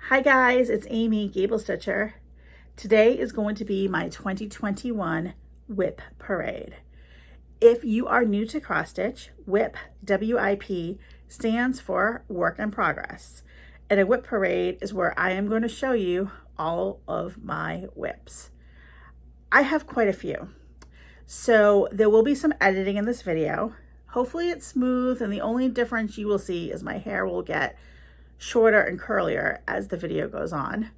Hi guys, it's Amy, Gable Stitcher. Today is going to be my 2021 WIP parade. If you are new to cross stitch, WIP, W-I-P, stands for work in progress. And a WIP parade is where I am going to show you all of my WIPs. I have quite a few. So there will be some editing in this video. Hopefully it's smooth, and the only difference you will see is my hair will get shorter and curlier as the video goes on.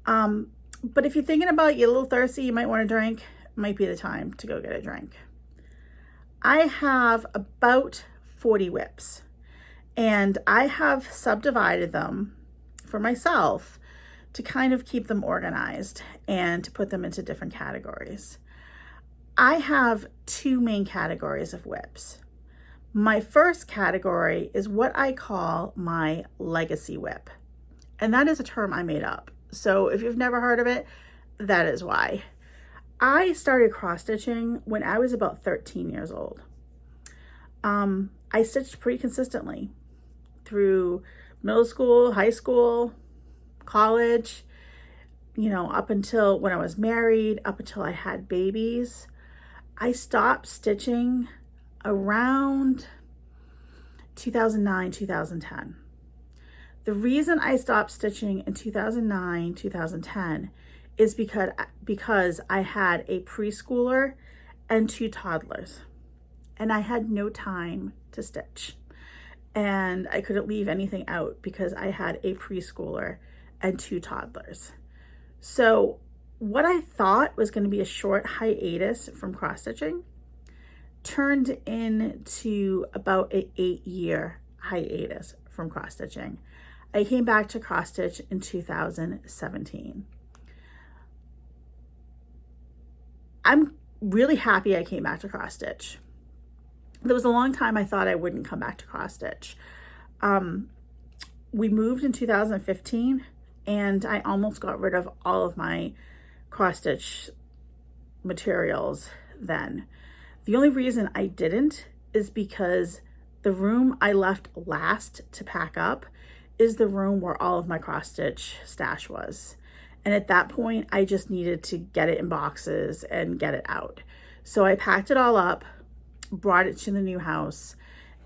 But if you're thinking about you're a little thirsty, you might want a drink, it might be the time to go get a drink. I have about 40 WIPs, and I have subdivided them for myself to kind of keep them organized and to put them into different categories. I have two main categories of WIPs. My first category is what I call my legacy WIP. And that is a term I made up. So if you've never heard of it, that is why. I started cross stitching when I was about 13 years old. I stitched pretty consistently through middle school, high school, college, up until when I was married, up until I had babies. I stopped stitching around 2009, 2010. The reason I stopped stitching in 2009, 2010 is because I had a preschooler and two toddlers, and I had no time to stitch, and I couldn't leave anything out because I had a preschooler and two toddlers. So what I thought was going to be a short hiatus from cross stitching turned into about an 8-year hiatus from cross stitching. I came back to cross stitch in 2017. I'm really happy I came back to cross stitch. There was a long time I thought I wouldn't come back to cross stitch. We moved in 2015, and I almost got rid of all of my cross stitch materials then. The only reason I didn't is because the room I left last to pack up is the room where all of my cross stitch stash was. And at that point, I just needed to get it in boxes and get it out. So I packed it all up, brought it to the new house,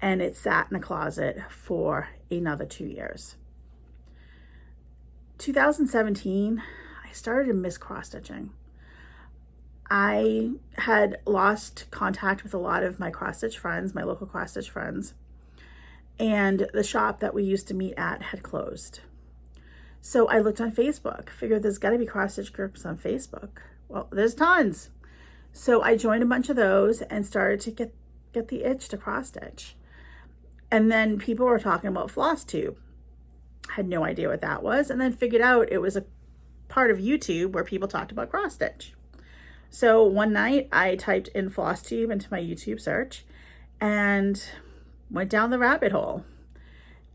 and it sat in a closet for another 2 years. 2017, I started to miss cross stitching. I had lost contact with a lot of my cross stitch friends, my local cross stitch friends, and the shop that we used to meet at had closed. So I looked on Facebook, figured there's got to be cross stitch groups on Facebook. Well, there's tons. So I joined a bunch of those and started to get the itch to cross stitch. And then people were talking about Flosstube. I had no idea what that was, and then figured out it was a part of YouTube where people talked about cross stitch. So one night I typed in Flosstube into my YouTube search and went down the rabbit hole.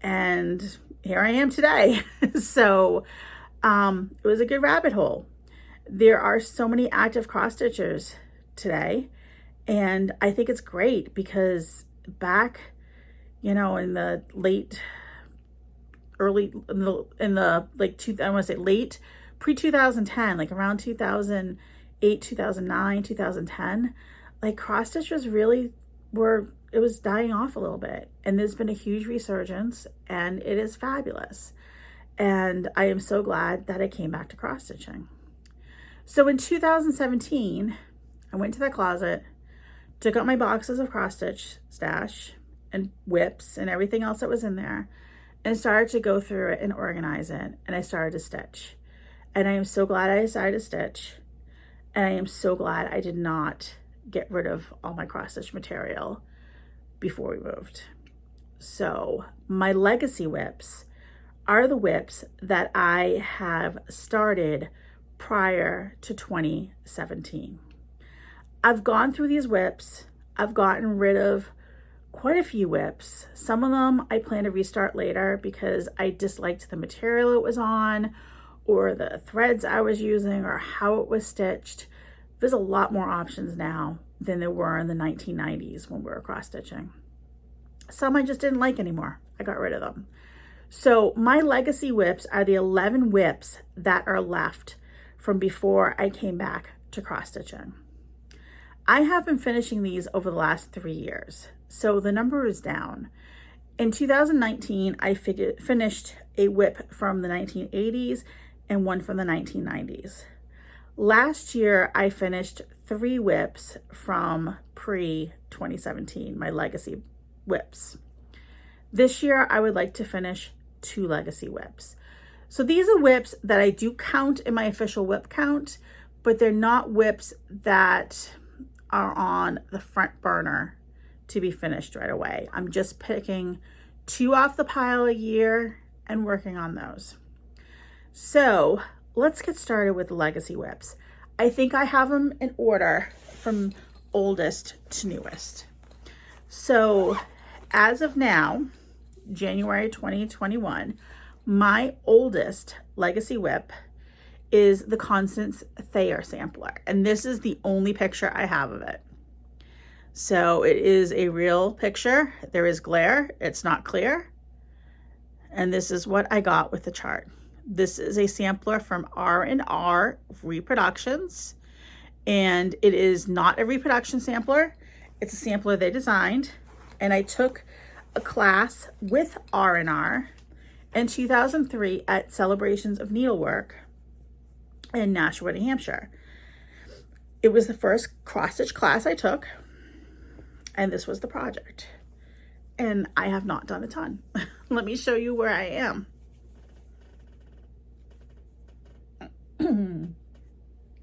And here I am today. So it was a good rabbit hole. There are so many active cross stitchers today. And I think it's great because back, in the late pre-2010, like around 2008, 2009, 2010, like cross stitch was really it was dying off a little bit, and there's been a huge resurgence, and it is fabulous. And I am so glad that I came back to cross stitching. So in 2017, I went to that closet, took out my boxes of cross stitch stash and WIPs and everything else that was in there, and started to go through it and organize it, and I started to stitch. And I am so glad I decided to stitch, and I am so glad I did not get rid of all my cross stitch material before we moved. So my legacy WIPs are the WIPs that I have started prior to 2017. I've gone through these WIPs. I've gotten rid of quite a few WIPs. Some of them I plan to restart later because I disliked the material it was on, or the threads I was using, or how it was stitched. There's a lot more options now than there were in the 1990s when we were cross stitching. Some I just didn't like anymore. I got rid of them. So my legacy WIPs are the 11 WIPs that are left from before I came back to cross stitching. I have been finishing these over the last 3 years, so the number is down. In 2019, I finished a WIP from the 1980s and one from the 1990s. Last year, I finished 3 WIPs from pre-2017, my legacy WIPs. This year, I would like to finish 2 legacy WIPs. So these are WIPs that I do count in my official WIP count, but they're not WIPs that are on the front burner to be finished right away. I'm just picking 2 off the pile a year and working on those. So let's get started with the legacy WIPs. I think I have them in order from oldest to newest. So as of now, January 2021, my oldest legacy WIP is the Constance Thayer sampler. And this is the only picture I have of it. So it is a real picture. There is glare, it's not clear. And this is what I got with the chart. This is a sampler from R&R Reproductions. And it is not a reproduction sampler. It's a sampler they designed. And I took a class with R&R in 2003 at Celebrations of Needlework in Nashua, New Hampshire. It was the first cross stitch class I took, and this was the project. And I have not done a ton. Let me show you where I am.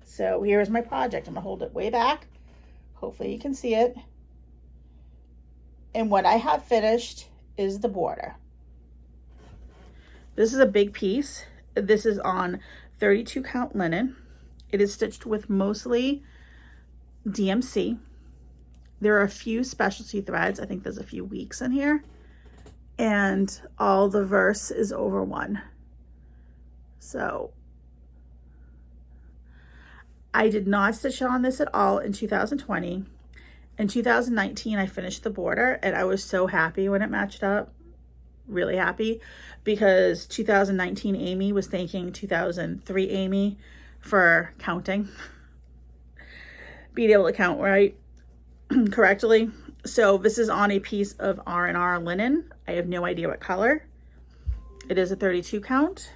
So here's my project. I'm gonna hold it way back. Hopefully you can see it. And what I have finished is the border. This is a big piece. This is on 32 count linen. It is stitched with mostly DMC. There are a few specialty threads. I think there's a few weeks in here. And all the verse is over 1. So I did not stitch on this at all in 2020. In 2019, I finished the border and I was so happy when it matched up. Really happy, because 2019 Amy was thanking 2003 Amy for counting, being able to count right correctly. So this is on a piece of R&R linen. I have no idea what color. It is a 32 count.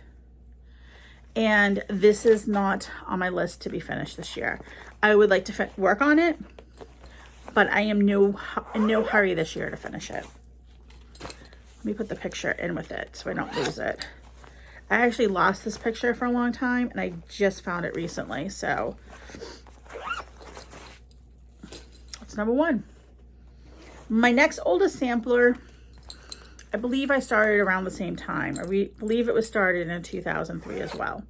And this is not on my list to be finished this year. I would like to work on it, but I am in no hurry this year to finish it. Let me put the picture in with it so I don't lose it. I actually lost this picture for a long time and I just found it recently. So that's number 1. My next oldest sampler, I believe I started around the same time. I believe it was started in 2003 as well.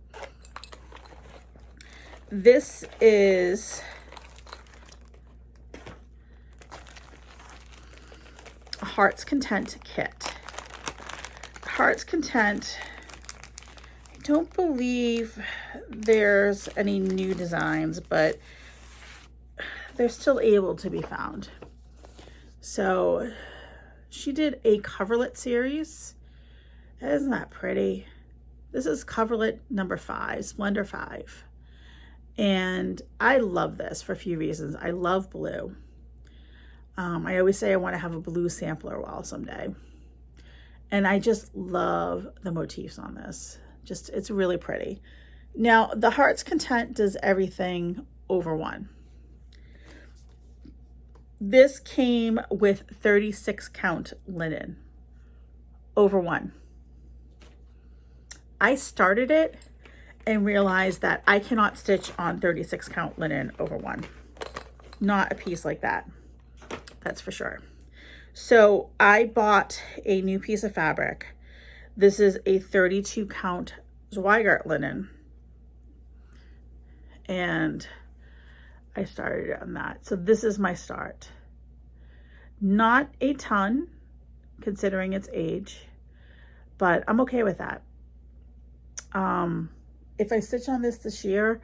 This is a Heart's Content kit. Heart's Content, I don't believe there's any new designs, but they're still able to be found. So she did a coverlet series. Isn't that pretty? This is coverlet number 5, Splendor 5. And I love this for a few reasons. I love blue. I always say I want to have a blue sampler wall someday. And I just love the motifs on this. It's really pretty. Now, the Heart's Content does everything over 1. This came with 36 count linen over 1. I started it and realized that I cannot stitch on 36 count linen over 1. Not a piece like that. That's for sure. So I bought a new piece of fabric. This is a 32 count Zweigart linen. And I started on that. So this is my start. Not a ton, considering its age, but I'm okay with that. If I stitch on this year,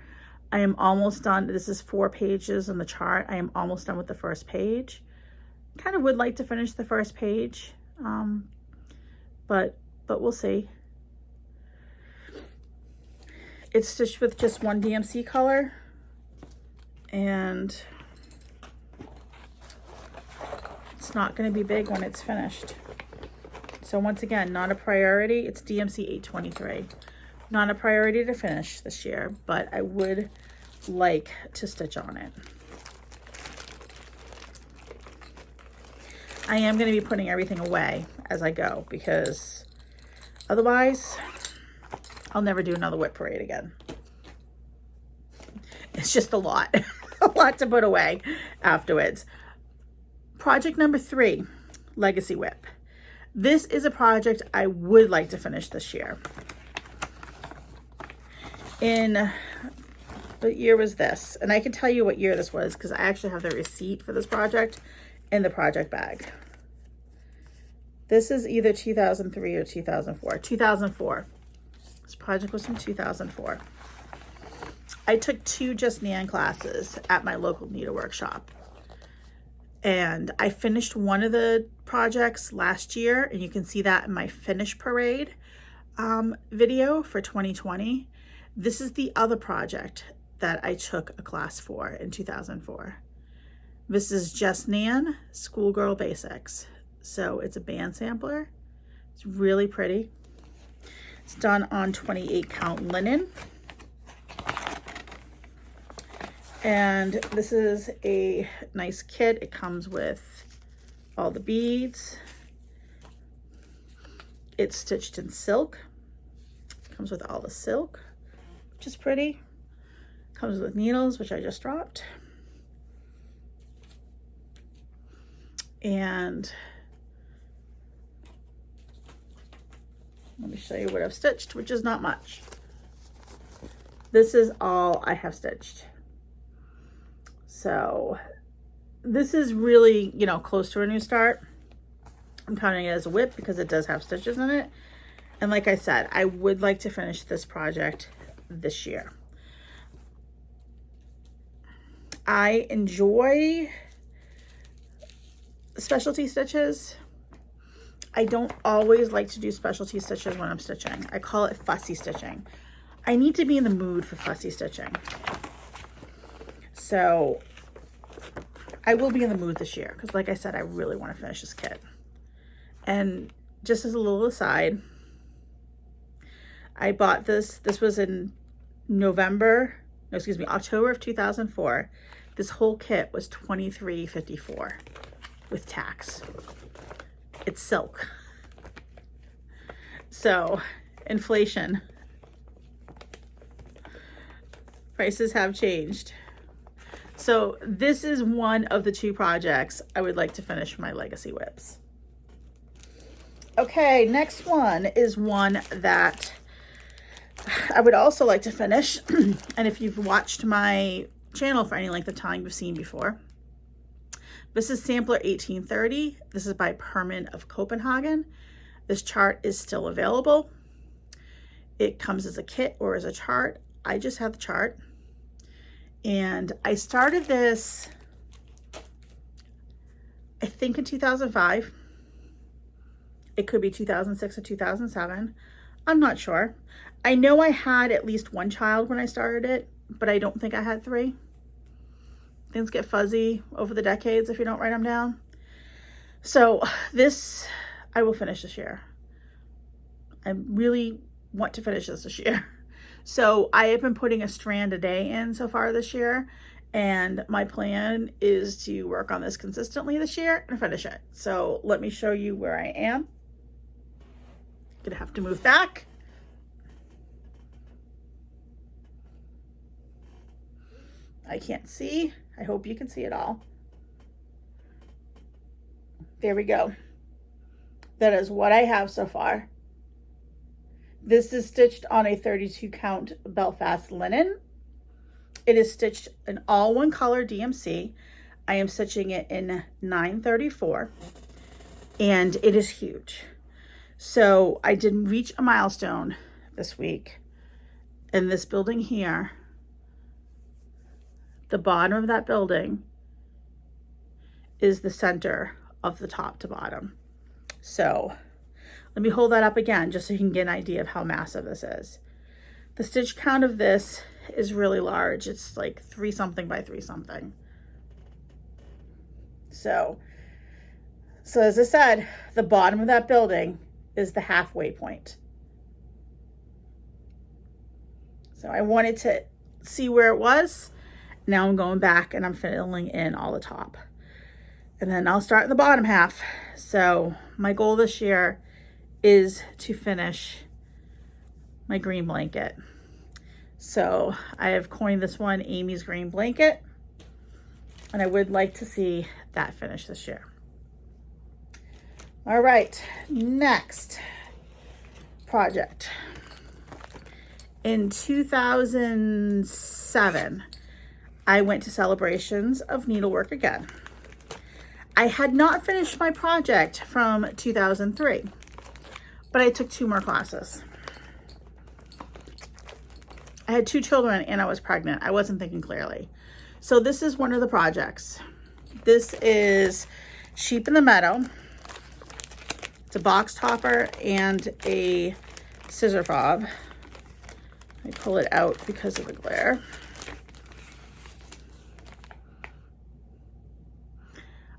I am almost done. This is 4 pages in the chart. I am almost done with the first page. Kind of would like to finish the first page, but but we'll see. It's stitched with just one DMC color, and it's not going to be big when it's finished. So once again, not a priority. It's DMC 823. Not a priority to finish this year, but I would like to stitch on it. I am going to be putting everything away as I go, because otherwise I'll never do another WIP parade again. It's just a lot, a lot to put away afterwards. Project number 3, Legacy WIP. This is a project I would like to finish this year. What year was this? And I can tell you what year this was because I actually have the receipt for this project in the project bag. This is either 2003 or 2004. 2004. This project was from 2004. I took 2 Just Nan classes at my local needlework shop. And I finished one of the projects last year, and you can see that in my finish parade video for 2020. This is the other project that I took a class for in 2004. This is Just Nan Schoolgirl Basics. So it's a band sampler. It's really pretty. It's done on 28 count linen. And this is a nice kit. It comes with all the beads. It's stitched in silk. Comes with all the silk, which is pretty. Comes with needles, which I just dropped. And let me show you what I've stitched, which is not much. This is all I have stitched. So this is really, you know, close to a new start. I'm counting it as a WIP because it does have stitches in it. And like I said, I would like to finish this project this year. I enjoy specialty stitches. I don't always like to do specialty stitches when I'm stitching. I call it fussy stitching. I need to be in the mood for fussy stitching. So I will be in the mood this year because, like I said, I really want to finish this kit. And just as a little aside, I bought this. This was in October of 2004. This whole kit was $23.54 with tax. It's silk. So, inflation. Prices have changed. So, this is one of the 2 projects I would like to finish my Legacy WIPs. Okay, next one is one that I would also like to finish. And if you've watched my channel for any length of time, you've seen before. This is Sampler 1830. This is by Perman of Copenhagen. This chart is still available. It comes as a kit or as a chart. I just have the chart. And I started this, I think in 2005. It could be 2006 or 2007. I'm not sure. I know I had at least 1 child when I started it, but I don't think I had 3. Things get fuzzy over the decades if you don't write them down. So this, I will finish this year. I really want to finish this year. So I have been putting a strand a day in so far this year. And my plan is to work on this consistently this year and finish it. So let me show you where I am. Gonna have to move back. I can't see. I hope you can see it all. There we go. That is what I have so far. This is stitched on a 32 count Belfast linen. It is stitched in all 1 color DMC. I am stitching it in 934 and it is huge. So I did reach a milestone this week in this building here. The bottom of that building is the center of the top to bottom. So Let me hold that up again just so you can get an idea of how massive this is. The stitch count of this is really large. It's like 3 something by 3 something. So as I said, the bottom of that building is the halfway point. So I wanted to see where it was. Now I'm going back and I'm filling in all the top. And then I'll start in the bottom half. So my goal this year is to finish my green blanket. So I have coined this one Amy's Green Blanket, and I would like to see that finish this year. All right, next project. In 2007, I went to Celebrations of Needlework again. I had not finished my project from 2003, but I took 2 more classes. I had 2 children and I was pregnant. I wasn't thinking clearly. So this is one of the projects. This is Sheep in the Meadow. It's a box topper and a scissor fob. I pull it out because of the glare.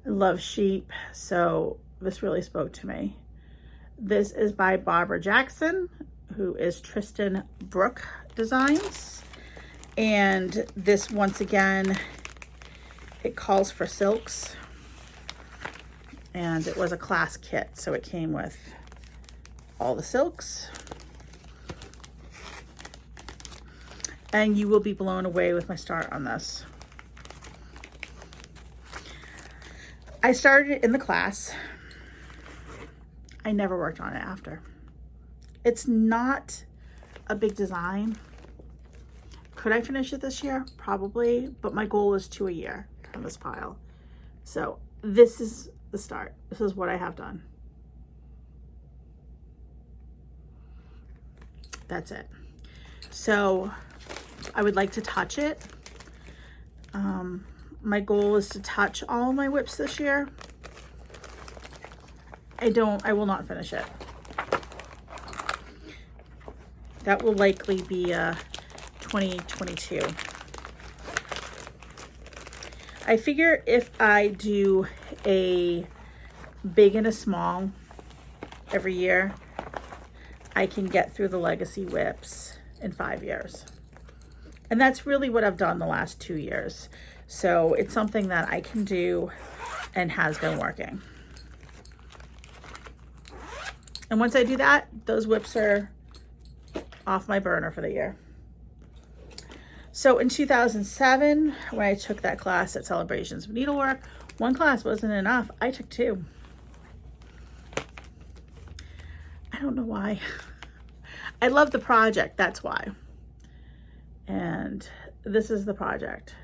I love sheep, so this really spoke to me. This is by Barbara Jackson, who is Tristan Brooke Designs. And this, once again, it calls for silks. And it was a class kit, so it came with all the silks. And you will be blown away with my start on this. I started it in the class. I never worked on it after. It's not a big design. Could I finish it this year? Probably, but my goal is 2 a year on this pile. So this is the start. This is what I have done. That's it. So I would like to touch it. My goal is to touch all my WIPs this year. I will not finish it. That will likely be 2022. I figure if I do a big and a small every year, I can get through the legacy WIPs in 5 years. And that's really what I've done the last 2 years. So it's something that I can do and has been working. And once I do that, those WIPs are off my burner for the year. So in 2007, when I took that class at Celebrations of Needlework, 1 class wasn't enough. I took 2. I don't know why. I love the project, that's why. And this is the project.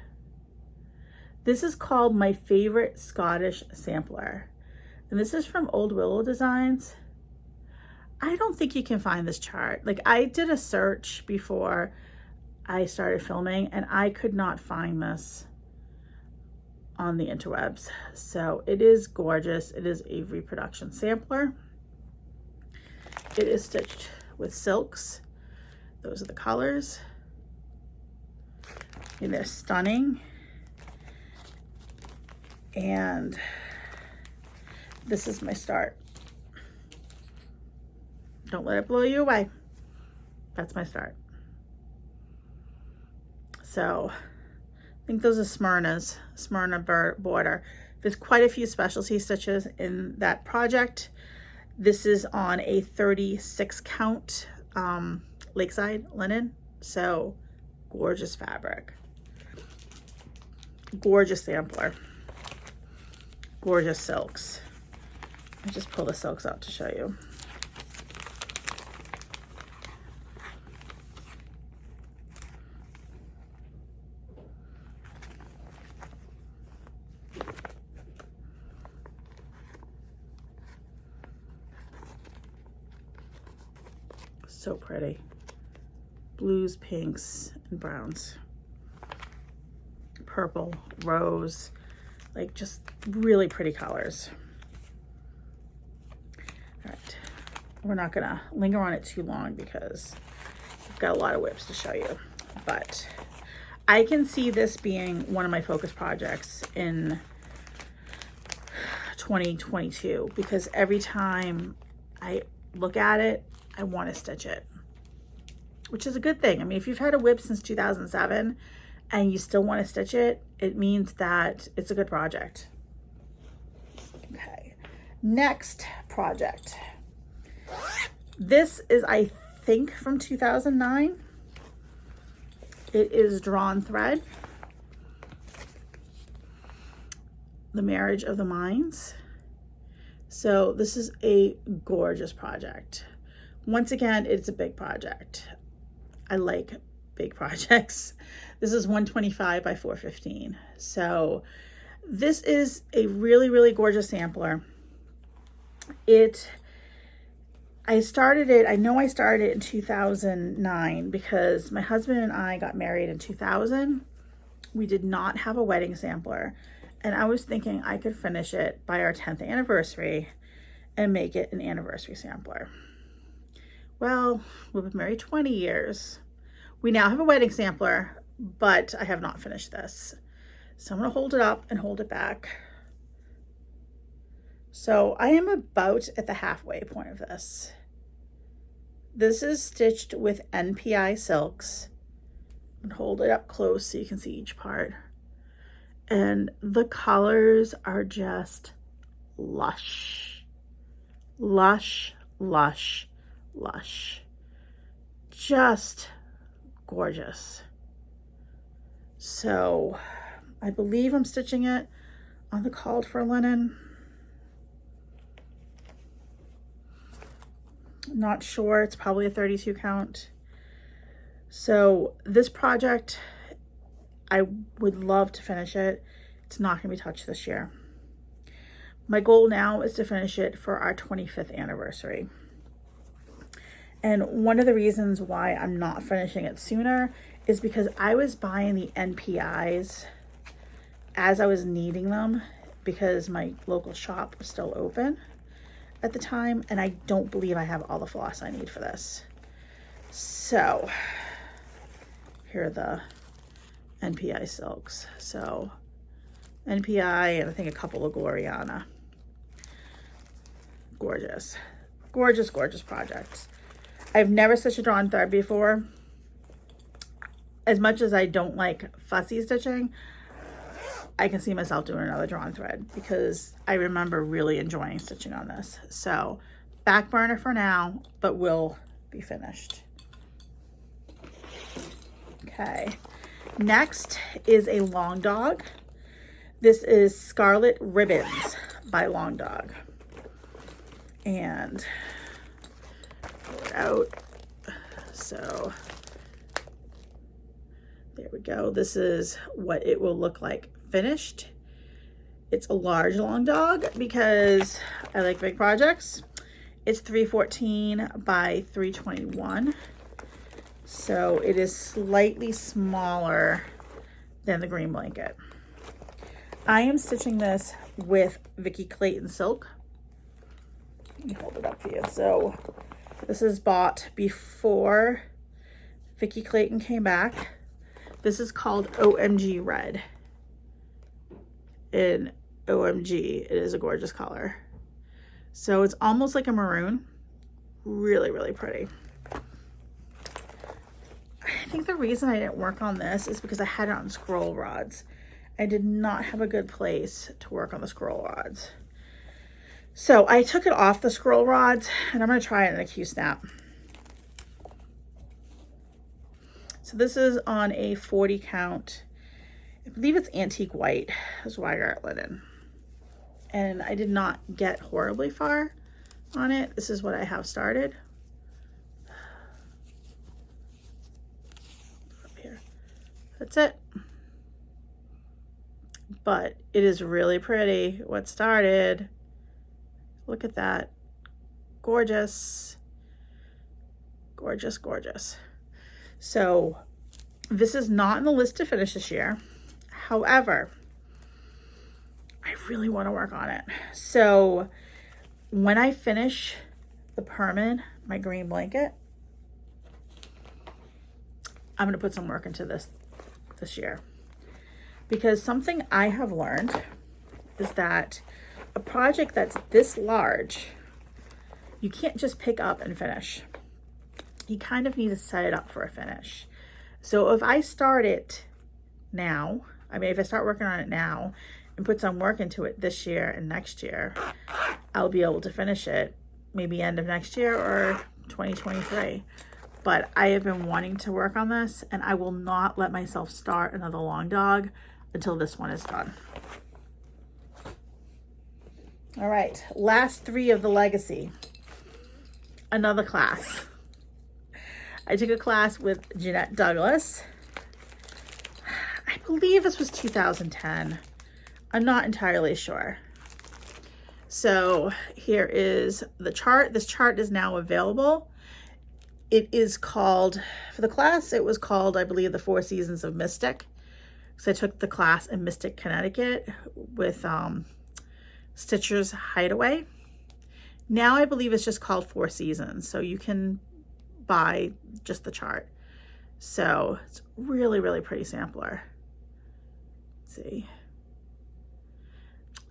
This is called My Favorite Scottish Sampler. And this is from Old Willow Designs. I don't think you can find this chart. Like, I did a search before I started filming and I could not find this on the interwebs. So it is gorgeous. It is a reproduction sampler. It is stitched with silks. Those are the colors. And they're stunning. And this is my start. Don't let it blow you away. That's my start. So I think those are Smyrna border. There's quite a few specialty stitches in that project. This is on a 36 count Lakeside linen. So gorgeous fabric. Gorgeous sampler. Gorgeous silks. I just pull the silks out to show you. So pretty. Blues, pinks, and browns. Purple, rose, like just really pretty colors. All right. we're not gonna linger on it too long because I've got a lot of WIPs to show you. But I can see this being one of my focus projects in 2022 because every time I look at it, I want to stitch it, which is a good thing. I mean, if you've had a WIP since 2007 and you still want to stitch it, it means that it's a good project. Okay, next project. This is, I think, from 2009. It is Drawn Thread, The Marriage of the Minds. So this is a gorgeous project. Once again, it's a big project. I like big projects. This is 125 by 415. So this is a really, really gorgeous sampler. I started it in 2009 because my husband and I got married in 2000. We did not have a wedding sampler. And I was thinking I could finish it by our 10th anniversary and make it an anniversary sampler. Well, we've been married 20 years. We now have a wedding sampler, but I have not finished this. So I'm gonna hold it up and hold it back. So I am about at the halfway point of this. This is stitched with NPI silks. And hold it up close so you can see each part. And the colors are just lush. Lush, lush, lush. Just gorgeous. So I believe I'm stitching it on the called for linen. Not sure, it's probably a 32 count. So this project, I would love to finish it. It's not gonna be touched this year. My goal now is to finish it for our 25th anniversary. And one of the reasons why I'm not finishing it sooner is because I was buying the NPIs as I was needing them because my local shop was still open at the time, and I don't believe I have all the floss I need for this. So here are the NPI silks. So NPI and I think a couple of Gloriana. Gorgeous, gorgeous, gorgeous projects. I've never stitched a drawn thread before. As much as I don't like fussy stitching, I can see myself doing another drawn thread because I remember really enjoying stitching on this. So back burner for now, but will be finished. Okay, next is a Long Dog. This is Scarlet Ribbons by Long Dog. And pull it out. So there we go. This is what it will look like finished. It's a large Long Dog because I like big projects. It's 314 by 321. So it is slightly smaller than the green blanket. I am stitching this with Vicki Clayton silk. Let me hold it up for you. So this is bought before Vicki Clayton came back. This is called OMG Red. In OMG, it is a gorgeous color. So it's almost like a maroon. Really, really pretty. I think the reason I didn't work on this is because I had it on scroll rods. I did not have a good place to work on the scroll rods. So I took it off the scroll rods and I'm gonna try it in a Q-snap. So this is on a 40 count. I believe it's antique white, Zweigart linen. And I did not get horribly far on it. This is what I have started. Up here. That's it. But it is really pretty what started. Look at that. Gorgeous. Gorgeous, gorgeous. So this is not on the list to finish this year. However, I really want to work on it. So when I finish the permin, my green blanket. I'm gonna put some work into this year, because something I have learned is that a project that's this large, you can't just pick up and finish. You kind of need to set it up for a finish. So if I start it now, I mean, if I start working on it now and put some work into it this year and next year, I'll be able to finish it maybe end of next year or 2023. But I have been wanting to work on this, and I will not let myself start another long dog until this one is done. All right, last 3 of the legacy. Another class. I took a class with Jeanette Douglas. I believe this was 2010. I'm not entirely sure. So here is the chart. This chart is now available. It is called, for the class, it was called, I believe, the 4 Seasons of Mystic. So I took the class in Mystic, Connecticut with Stitcher's Hideaway. Now I believe it's just called 4 Seasons. So you can buy just the chart. So it's really, really pretty sampler. Let's see.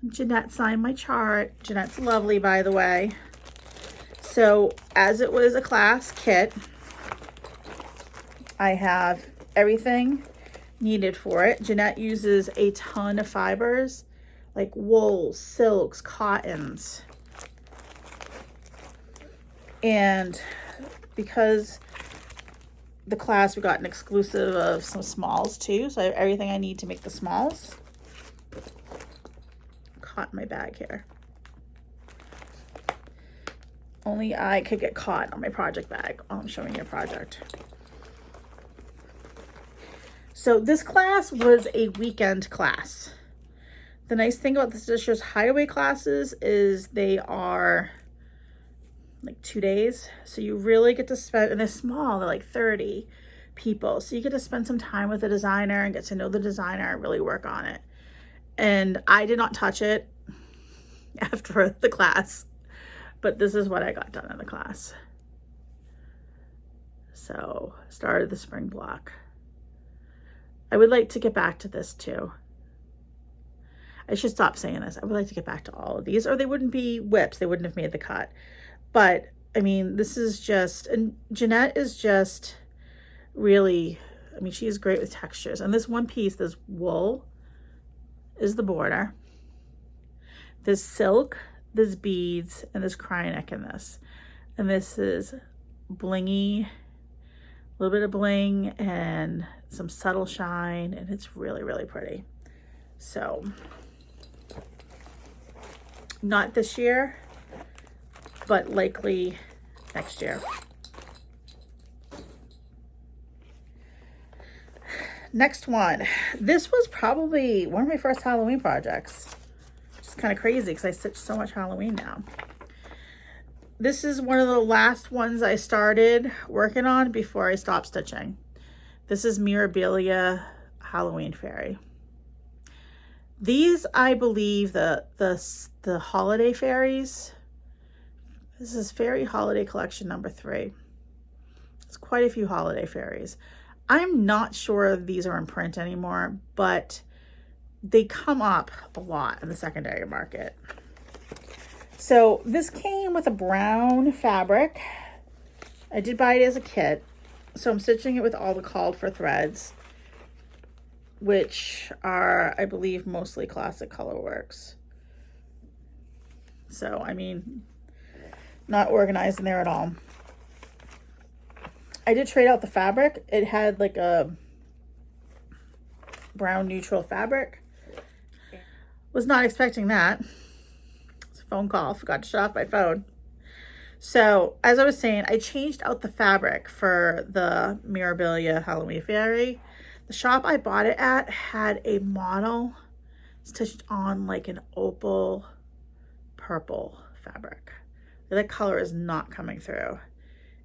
Jeanette signed my chart. Jeanette's lovely, by the way. So as it was a class kit, I have everything needed for it. Jeanette uses a ton of fibers, like wool, silks, cottons. And because the class, we got an exclusive of some smalls too. So I have everything I need to make the smalls. Caught in my bag here. Only I could get caught on my project bag while I'm showing you a project. So this class was a weekend class. The nice thing about the Stitcher's Hideaway classes is they are like 2 days. So you really get to spend, and they're small, they're like 30 people. So you get to spend some time with the designer and get to know the designer and really work on it. And I did not touch it after the class, but this is what I got done in the class. So started the spring block. I would like to get back to this too. I should stop saying this. I would like to get back to all of these, or they wouldn't be WIPs. They wouldn't have made the cut. But I mean, this is just, and Jeanette is just really, I mean, she's great with textures. And this one piece, this wool is the border. There's silk, there's beads, and there's cryoneck in this. And this is blingy, a little bit of bling and some subtle shine, and it's really, really pretty. So, not this year, but likely next year. Next one. This was probably one of my first Halloween projects. It's kind of crazy because I stitch so much Halloween now. This is one of the last ones I started working on before I stopped stitching. This is Mirabilia Halloween Fairy. These, I believe, the holiday fairies. This is Fairy Holiday Collection number 3. It's quite a few holiday fairies. I'm not sure these are in print anymore, but they come up a lot in the secondary market. So this came with a brown fabric. I did buy it as a kit. So I'm stitching it with all the called for threads, which are, I believe, mostly Classic Colorworks. So, I mean, not organized in there at all. I did trade out the fabric. It had like a brown neutral fabric. Was not expecting that. It's a phone call. Forgot to shut off my phone. So, as I was saying, I changed out the fabric for the Mirabilia Halloween Fairy. The shop I bought it at had a model stitched on like an opal purple fabric. The color is not coming through.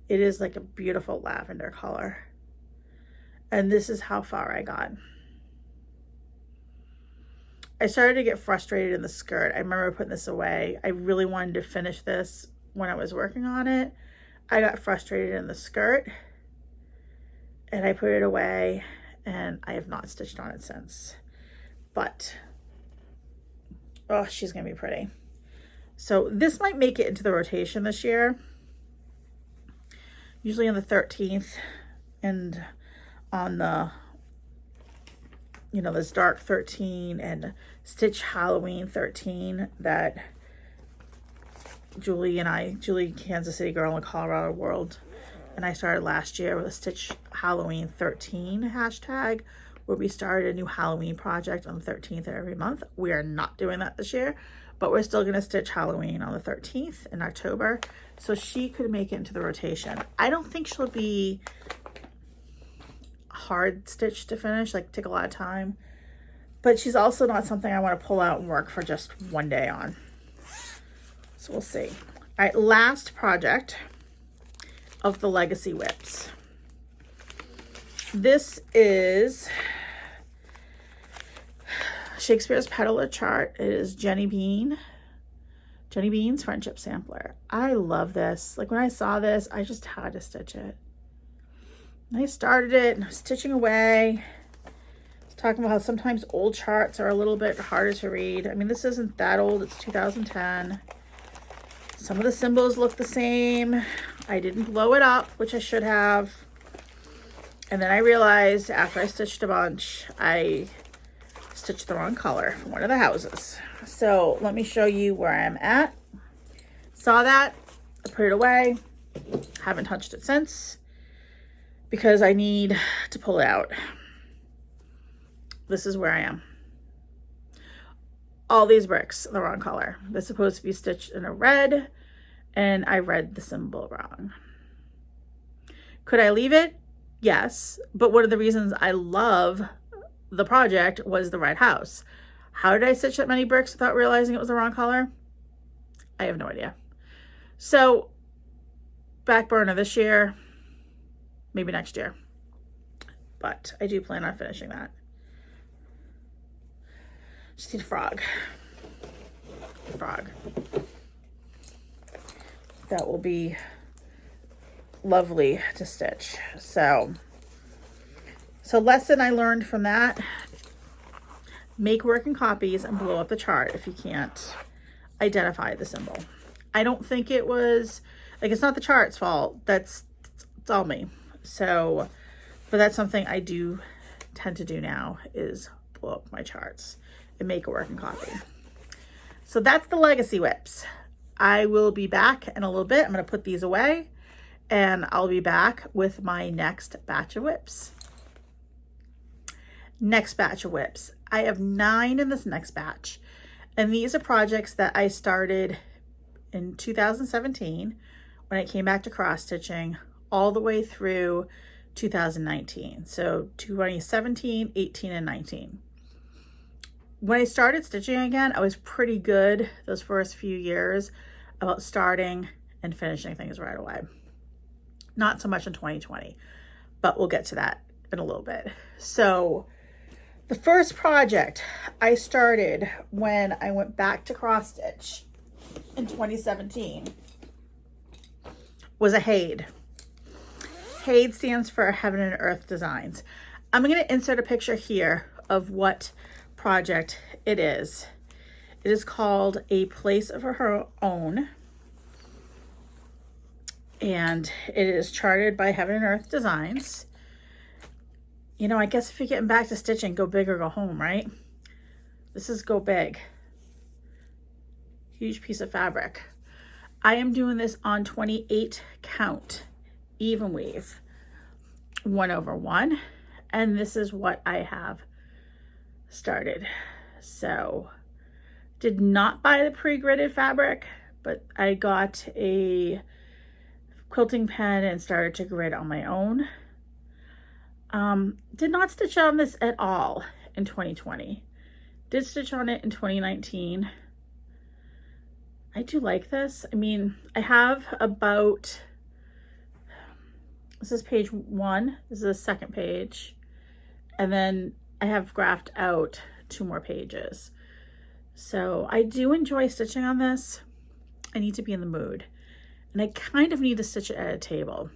It is like a beautiful lavender color. And this is how far I got. I started to get frustrated in the skirt. I remember putting this away. I really wanted to finish this when I was working on it, I got frustrated in the skirt and I put it away, and I have not stitched on it since. But, oh, she's gonna be pretty. So this might make it into the rotation this year. Usually on the 13th and on the, you know, this dark 13 and Stitch Halloween 13 that Julie, Kansas City girl in Colorado World, and I started last year with a Stitch Halloween 13 hashtag, where we started a new Halloween project on the 13th of every month. We are not doing that this year, but we're still gonna stitch Halloween on the 13th in October. So she could make it into the rotation. I don't think she'll be hard stitch to finish, like take a lot of time, but she's also not something I want to pull out and work for just one day on. So we'll see. All right, last project of the Legacy WIPs. This is Shakespeare's Peddler Chart. It is Jenny Bean's Friendship Sampler. I love this. Like when I saw this, I just had to stitch it. And I started it and I was stitching away. I was talking about how sometimes old charts are a little bit harder to read. I mean, this isn't that old. It's 2010. Some of the symbols look the same. I didn't blow it up, which I should have. And then I realized after I stitched a bunch, I stitched the wrong color from one of the houses. So let me show you where I'm at. Saw that, I put it away. Haven't touched it since because I need to pull it out. This is where I am. All these bricks are the wrong color. They're supposed to be stitched in a red, and I read the symbol wrong. Could I leave it? Yes, but one of the reasons I love the project was the red house. How did I stitch that many bricks without realizing it was the wrong color? I have no idea. So back burner this year, maybe next year, but I do plan on finishing that. Just need a frog. That will be lovely to stitch. So lesson I learned from that: make working copies and blow up the chart if you can't identify the symbol. I don't think it was, like, it's not the chart's fault. It's all me. So, but that's something I do tend to do now, is blow up my charts and make a working copy. So that's the Legacy WIPs. I will be back in a little bit. I'm going to put these away and I'll be back with my next batch of WIPs. Next batch of WIPs. I have 9 in this next batch, and these are projects that I started in 2017 when I came back to cross stitching all the way through 2019. So 2017, 18, and 19. When I started stitching again, I was pretty good those first few years about starting and finishing things right away. Not so much in 2020, but we'll get to that in a little bit. So the first project I started when I went back to cross stitch in 2017 was a HADE. HADE stands for Heaven and Earth Designs. I'm going to insert a picture here of what project it is. It is called A Place of Her Own, and it is charted by Heaven and Earth Designs. You know, I guess if you're getting back to stitching, go big or go home, right? This is go big. Huge piece of fabric. I am doing this on 28 count even weave, 1/1, and this is what I have started. So did not buy the pre-gridded fabric, but I got a quilting pen and started to grid on my own. Did not stitch on this at all in 2020. Did stitch on it in 2019. I do like this. I mean, I have about, this is page 1, this is the second page, and then I have graphed out 2 more pages. So I do enjoy stitching on this. I need to be in the mood. and I kind of need to stitch it at a table.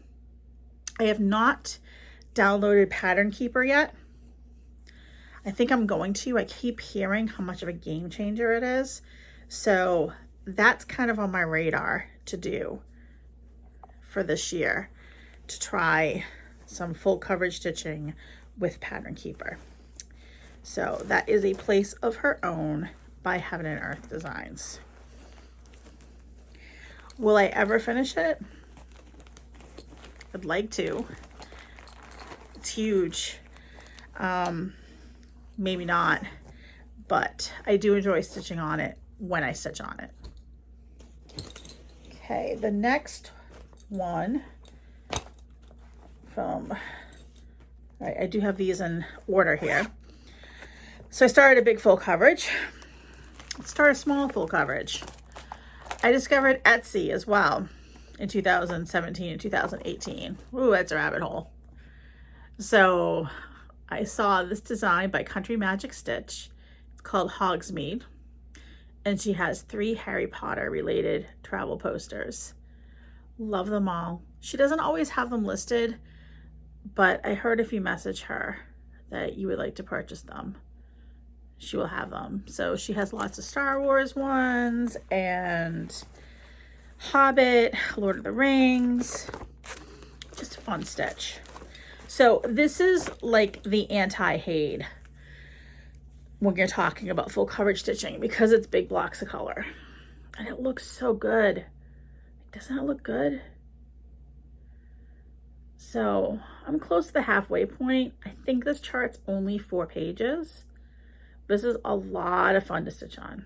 I have not downloaded Pattern Keeper yet. I think I'm going to. I keep hearing how much of a game changer it is. So that's kind of on my radar to do for this year, to try some full coverage stitching with Pattern Keeper. So that is A Place of Her Own by Heaven and Earth Designs. Will I ever finish it? I'd like to. It's huge. Maybe not, but I do enjoy stitching on it when I stitch on it. Okay, the next one from, all right, I do have these in order here. So I started a big full coverage. Let's start a small full coverage. I discovered Etsy as well in 2017 and 2018. Ooh, that's a rabbit hole. So I saw this design by Country Magic Stitch. It's called Hogsmeade. And she has 3 Harry Potter related travel posters. Love them all. She doesn't always have them listed, but I heard if you message her that you would like to purchase them, she will have them. So she has lots of Star Wars ones and Hobbit, Lord of the Rings. Just a fun stitch. So this is like the anti-Hade when you're talking about full coverage stitching, because it's big blocks of color. And it looks so good. Doesn't it look good? So I'm close to the halfway point. I think this chart's only 4 pages. This is a lot of fun to stitch on.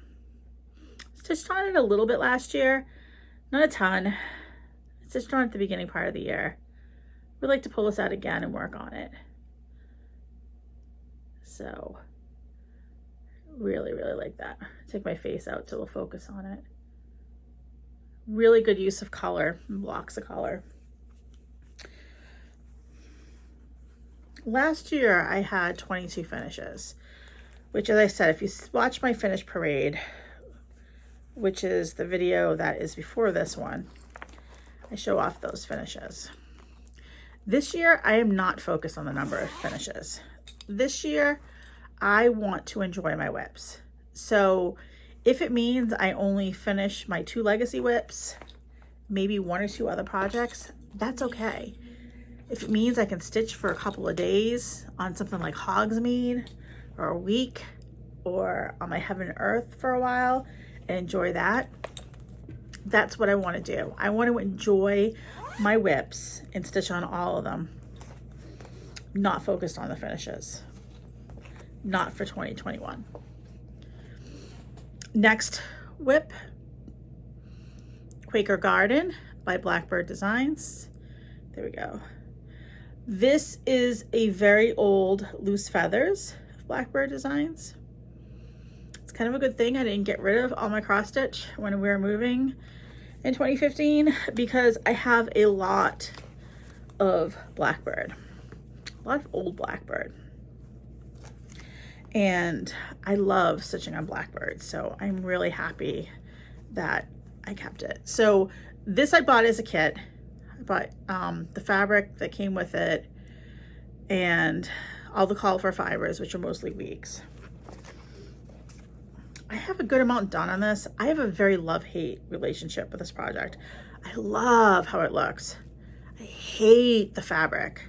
Stitched on it a little bit last year, not a ton. I stitched on it at the beginning part of the year. We'd like to pull this out again and work on it. So really, really like that. Take my face out so we'll focus on it. Really good use of color, blocks of color. Last year I had 22 finishes, which, as I said, if you watch my finish parade, which is the video that is before this one, I show off those finishes. This year, I am not focused on the number of finishes. This year, I want to enjoy my WIPs. So if it means I only finish my 2 legacy WIPs, maybe 1 or 2 other projects, that's okay. If it means I can stitch for a couple of days on something like Hogsmeade, or a week, or on my Heaven and Earth for a while and enjoy that, that's what I want to do. I want to enjoy my WIPs and stitch on all of them, not focused on the finishes. Not for 2021. Next WIP, Quaker Garden by Blackbird Designs. There we go. This is a very old Loose Feathers of Blackbird Designs. It's kind of a good thing I didn't get rid of all my cross stitch when we were moving in 2015, because I have a lot of Blackbird, a lot of old Blackbird. And I love stitching on Blackbird, so I'm really happy that I kept it. So this I bought as a kit. I bought the fabric that came with it and all the call for fibers, which are mostly weeks. I have a good amount done on this. I have a very love-hate relationship with this project. I love how it looks. I hate the fabric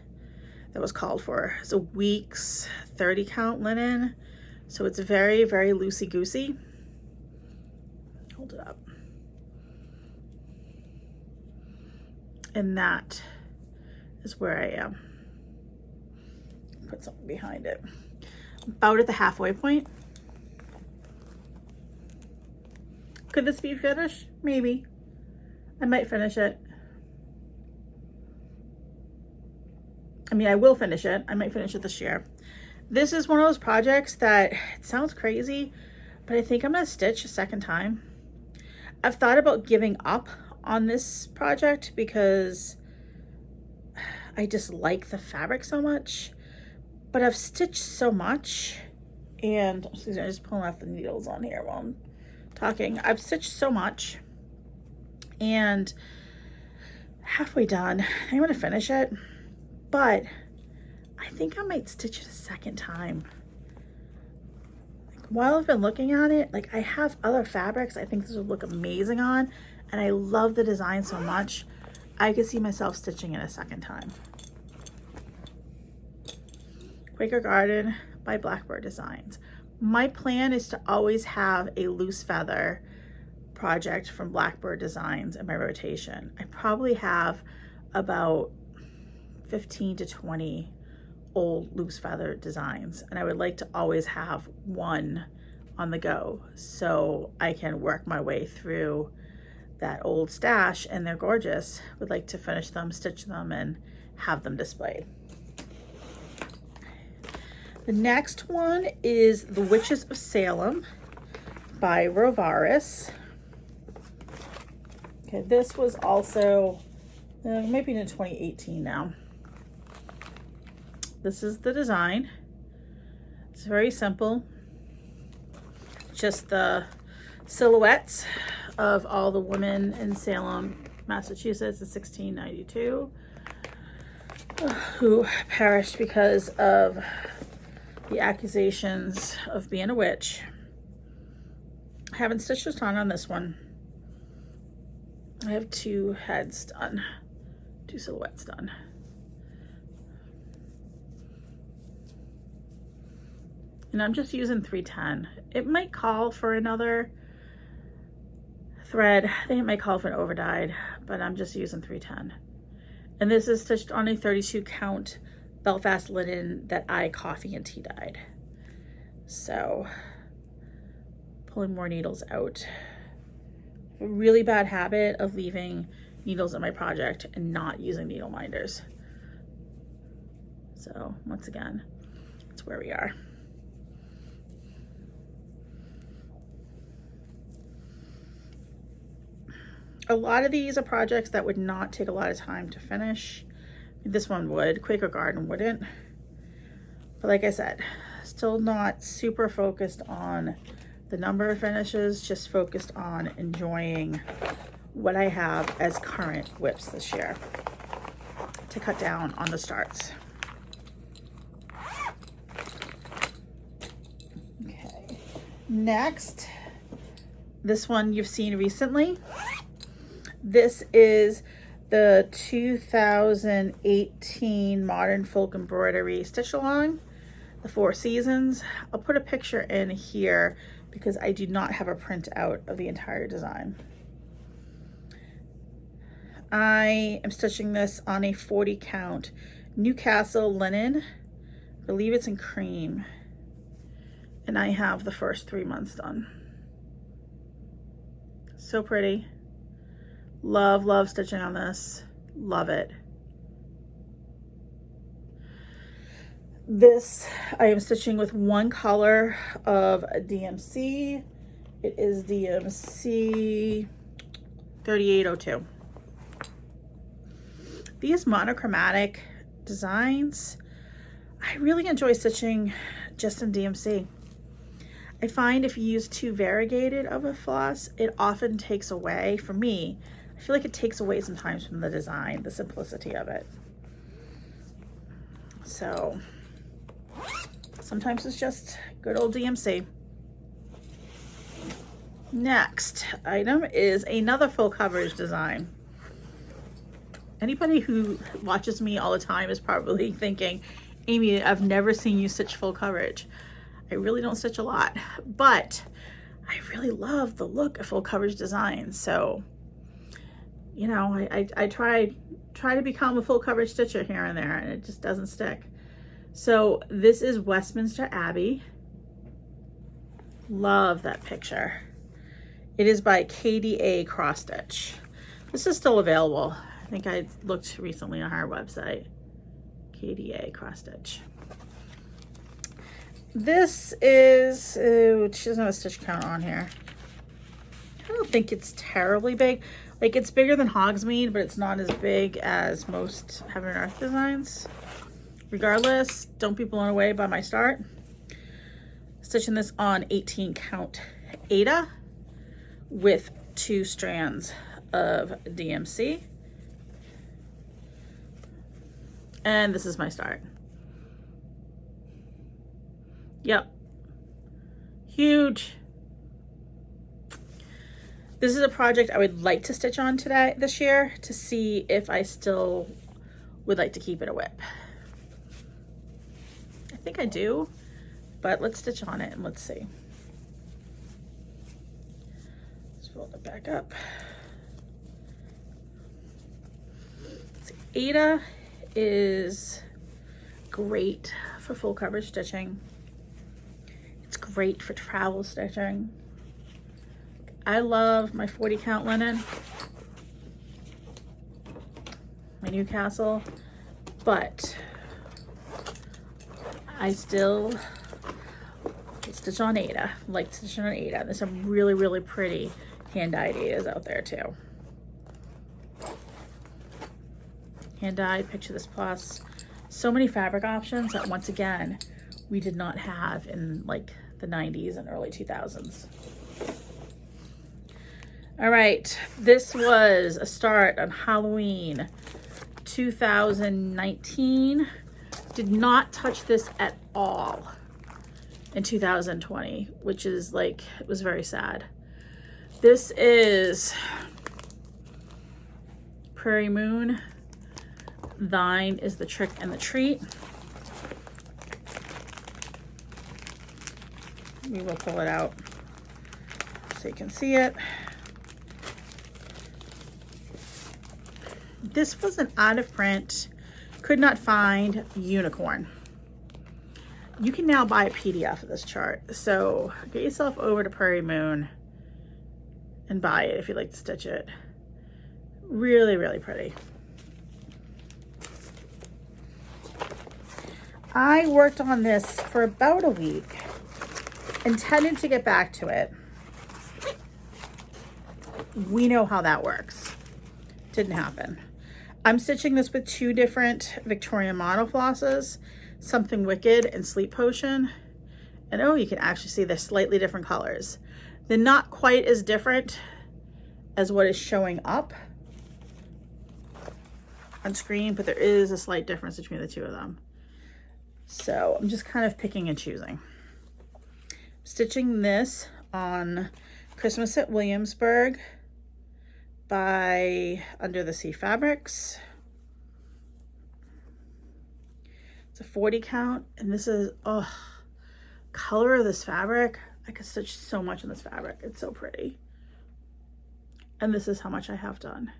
that was called for. It's a week's 30 count linen. So it's very, very loosey-goosey. Hold it up. And that is where I am. Put something behind it. About at the halfway point. Could this be finished? Maybe. I might finish it. I mean, I will finish it. I might finish it this year. This is one of those projects that, it sounds crazy, but I think I'm gonna stitch a second time. I've thought about giving up on this project because I just like the fabric so much, but I've stitched so much, and excuse me, I'm just pulling off the needles on here while I'm talking. I've stitched so much, and halfway done. I'm gonna finish it, but I think I might stitch it a second time. Like, while I've been looking at it, like I have other fabrics I think this would look amazing on, and I love the design so much. I could see myself stitching it a second time. Quaker Garden by Blackbird Designs. My plan is to always have a loose feather project from Blackbird Designs in my rotation. I probably have about 15 to 20 old loose feather designs, and I would like to always have one on the go so I can work my way through that old stash, and they're gorgeous. Would like to finish them, stitch them, and have them displayed. The next one is The Witches of Salem by Rovaris. Okay, this was also, maybe in 2018 now. This is the design. It's very simple. Just the silhouettes of all the women in Salem, Massachusetts in 1692 who perished because of the accusations of being a witch. I haven't stitched a ton on this one. I have 2 heads done, 2 silhouettes done. And I'm just using 310. It might call for another thread. I think it might call for an overdyed, but I'm just using 310. And this is stitched on a 32 count Belfast linen that I coffee and tea dyed. So pulling more needles out. A really bad habit of leaving needles in my project and not using needle minders. So once again, that's where we are. A lot of these are projects that would not take a lot of time to finish. This one would, Quaker Garden wouldn't. But like I said, still not super focused on the number of finishes, just focused on enjoying what I have as current WIPs this year to cut down on the starts. Okay, next, this one you've seen recently. This is the 2018 Modern Folk Embroidery Stitch Along, the 4 seasons. I'll put a picture in here because I do not have a print out of the entire design. I am stitching this on a 40 count Newcastle linen. I believe it's in cream. And I have the first 3 months done. So pretty. Love, love stitching on this. Love it. This I am stitching with one color of a DMC. It is DMC 3802. These monochromatic designs, I really enjoy stitching just in DMC. I find if you use too variegated of a floss, it often takes away, for me, I feel like it takes away sometimes from the design, the simplicity of it. So sometimes it's just good old DMC. Next item is another full coverage design. Anybody who watches me all the time is probably thinking, Amy, I've never seen you stitch full coverage. I really don't stitch a lot, but I really love the look of full coverage designs. So, you know, I try to become a full coverage stitcher here and there, and it just doesn't stick. So this is Westminster Abbey. Love that picture. It is by KDA Cross Stitch. This is still available. I think I looked recently on her website. KDA Cross Stitch. This is, she doesn't have a stitch count on here. I don't think it's terribly big. Like, it's bigger than Hogsmeade, but it's not as big as most Heaven and Earth designs. Regardless, don't be blown away by my start. Stitching this on 18 count Aida with 2 strands of DMC. And this is my start. Yep. Huge. This is a project I would like to stitch on this year to see if I still would like to keep it a WIP. I think I do, but let's stitch on it and let's see. Let's fold it back up. Ada is great for full coverage stitching. It's great for travel stitching. I love my 40 count linen, my Newcastle, but I still stitch on Ada, like stitching on Ada. There's some really, really pretty hand-dyed Adas out there too. Hand-dyed, Picture This Plus. So many fabric options that once again, we did not have in like the 90s and early 2000s. All right, this was a start on Halloween 2019. Did not touch this at all in 2020, which is like, it was very sad. This is Prairie Moon. Thine is the trick and the treat. We will pull it out so you can see it. This was an out of print, could not find unicorn. You can now buy a PDF of this chart. So get yourself over to Prairie Moon and buy it if you'd like to stitch it. Really, really pretty. I worked on this for about a week, intended to get back to it. We know how that works. Didn't happen. I'm stitching this with two different Victorian model flosses, Something Wicked and Sleep Potion. And oh, you can actually see they're slightly different colors. They're not quite as different as what is showing up on screen, but there is a slight difference between the two of them. So I'm just kind of picking and choosing. Stitching this on Christmas at Williamsburg by Under the Sea Fabrics. It's a 40 count, and this is, oh, color of this fabric. I could stitch so much in this fabric. It's so pretty. And this is how much I have done.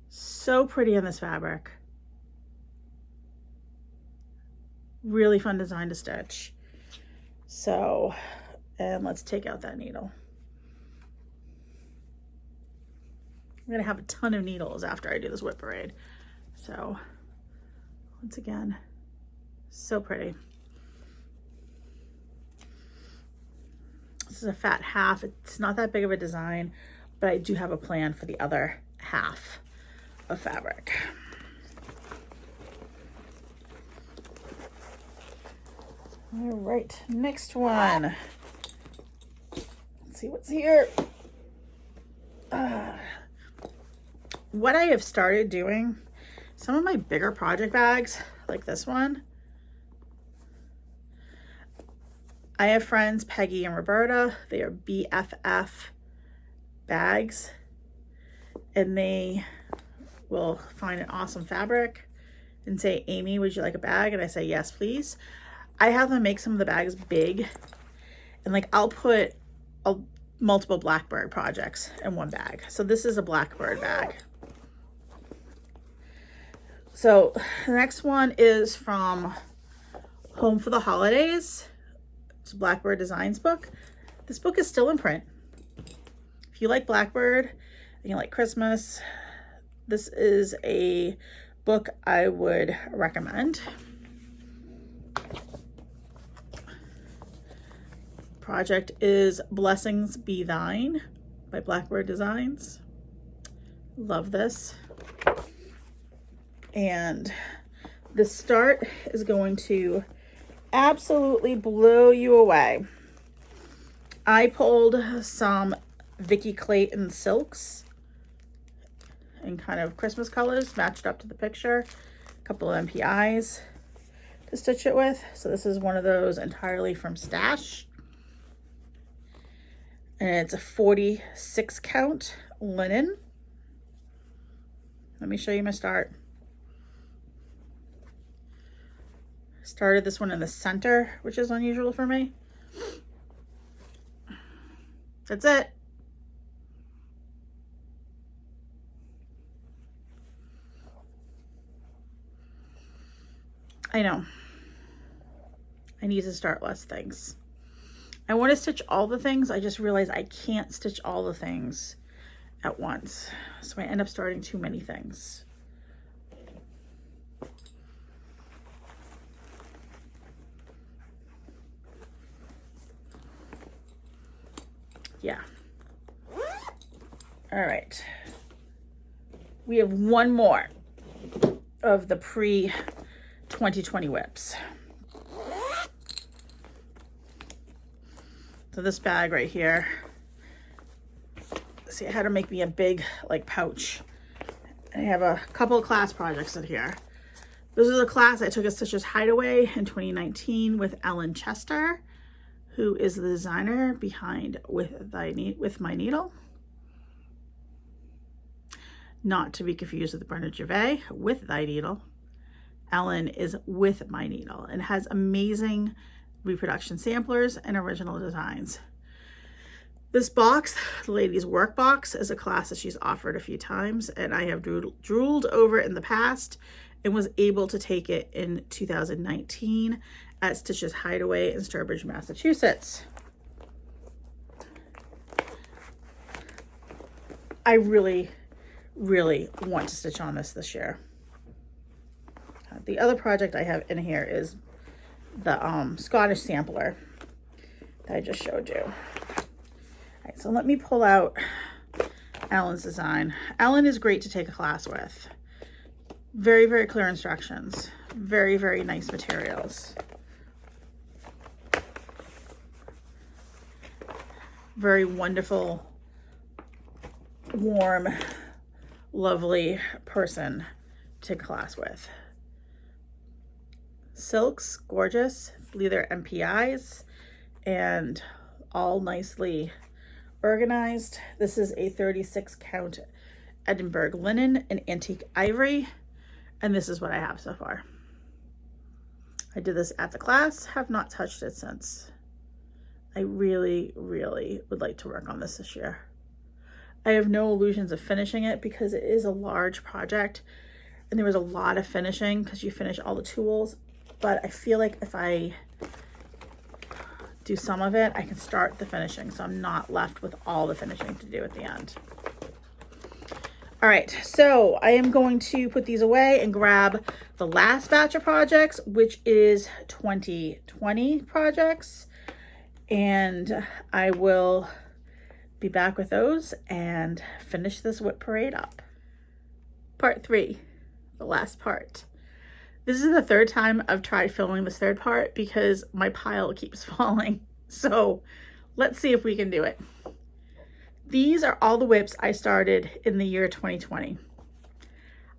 So pretty in this fabric. Really fun design to stitch. So, and let's take out that needle. I'm gonna have a ton of needles after I do this WIP parade. So, once again, so pretty. This is a fat half. It's not that big of a design, but I do have a plan for the other half of fabric. All right, next one. Let's see what's here. What I have started doing, some of my bigger project bags, like this one, I have friends, Peggy and Roberta, they are BFF bags, and they will find an awesome fabric and say, Amy, would you like a bag? And I say, yes, please. I have them make some of the bags big, and like I'll put multiple Blackbird projects in one bag. So this is a Blackbird bag. So the next one is from Home for the Holidays. It's a Blackbird Designs book. This book is still in print. If you like Blackbird and you like Christmas, this is a book I would recommend. Project is Blessings Be Thine by Blackbird Designs. Love this. And the start is going to absolutely blow you away. I pulled some Vicky Clayton silks in kind of Christmas colors, matched up to the picture. couple of MPIs to stitch it with. So this is one of those entirely from Stash. And it's a 46 count linen. Let me show you my start. Started this one in the center, which is unusual for me. That's it. I know. I need to start less things. I want to stitch all the things. I just realized I can't stitch all the things at once. So I end up starting too many things. Yeah. All right. We have one more of the pre-2020 WIPs. So this bag right here, see, I had to make me a big like pouch. And I have a couple of class projects in here. This is a class I took at Stitcher's Hideaway in 2019 with Ellen Chester, who is the designer behind With My Needle. Not to be confused with Brenda Gervais, With Thy Needle. Ellen is With My Needle and has amazing reproduction samplers and original designs. This box, the ladies' work box, is a class that she's offered a few times, and I have drooled over it in the past and was able to take it in 2019 at Stitcher's Hideaway in Sturbridge, Massachusetts. I really, really want to stitch on this year. The other project I have in here is the Scottish sampler that I just showed you. All right, so let me pull out Ellen's design. Ellen is great to take a class with. Very, very clear instructions. Very, very nice materials. Very wonderful, warm, lovely person to take a class with. Silks, gorgeous, leather MPIs, and all nicely organized. This is a 36 count Edinburgh linen and antique ivory, and this is what I have so far. I did this at the class, have not touched it since. I really, really would like to work on this year. I have no illusions of finishing it because it is a large project and there was a lot of finishing because you finish all the tools. But I feel like if I do some of it, I can start the finishing, so I'm not left with all the finishing to do at the end. All right, so I am going to put these away and grab the last batch of projects, which is 2020 projects, and I will be back with those and finish this WIP parade up. Part 3, the last part. This is the third time I've tried filming this third part because my pile keeps falling. So let's see if we can do it. These are all the WIPs I started in the year 2020.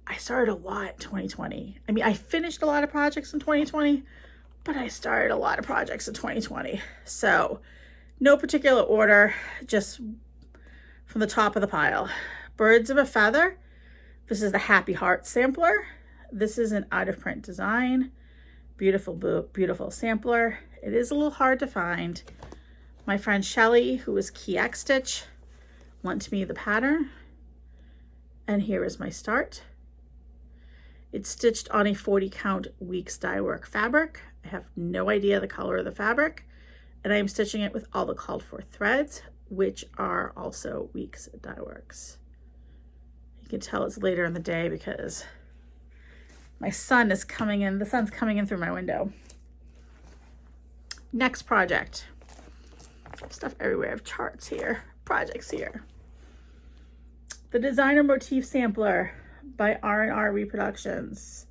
I started a lot in 2020. I mean, I finished a lot of projects in 2020, but I started a lot of projects in 2020. So no particular order, just from the top of the pile. Birds of a Feather. This is the Happy Heart sampler. This is an out of print design. Beautiful, beautiful sampler. It is a little hard to find. My friend Shelly, who is Key X Stitch, lent me the pattern. And here is my start. It's stitched on a 40 count Weeks dye work fabric. I have no idea the color of the fabric. And I am stitching it with all the called for threads, which are also Weeks dye works. You can tell it's later in the day because my sun is coming in. The sun's coming in through my window. Next project. Stuff everywhere. I have charts here, projects here. The Designer Motif Sampler by R&R Reproductions.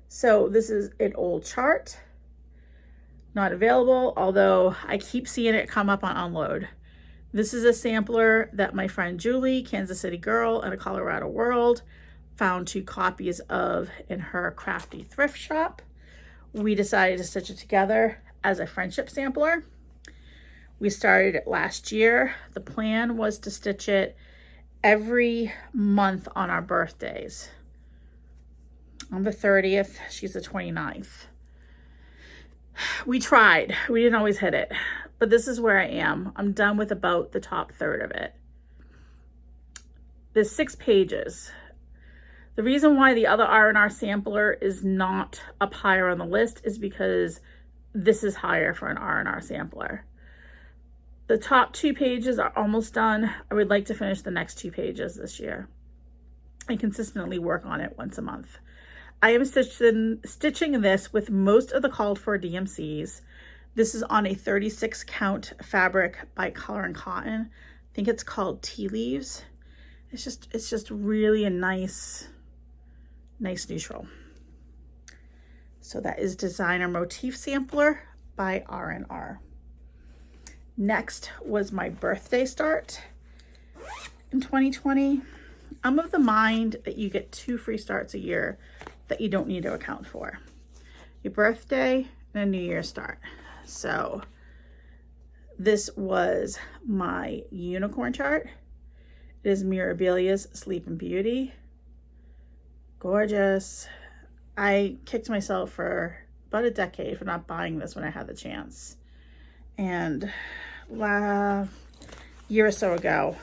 So this is an old chart. Not available, although I keep seeing it come up on Unload. This is a sampler that my friend Julie, Kansas City girl and a Colorado World, found 2 copies of in her crafty thrift shop. We decided to stitch it together as a friendship sampler. We started it last year. The plan was to stitch it every month on our birthdays. On the 30th, she's the 29th. We tried. We didn't always hit it, but this is where I am. I'm done with about the top third of it. There's 6 pages. The reason why the other R&R sampler is not up higher on the list is because this is higher for an R&R sampler. The top 2 pages are almost done. I would like to finish the next 2 pages this year and consistently work on it once a month. I am stitching this with most of the called for DMCs. This is on a 36 count fabric by Color and Cotton. I think it's called Tea Leaves. It's just really a nice neutral. So that is Designer Motif Sampler by R&R. Next was my birthday start in 2020. I'm of the mind that you get 2 free starts a year that you don't need to account for. Your birthday and a New Year's start. So this was my unicorn chart. It is Mirabilia's Sleeping Beauty. Gorgeous. I kicked myself for about a decade for not buying this when I had the chance. And a year or so ago,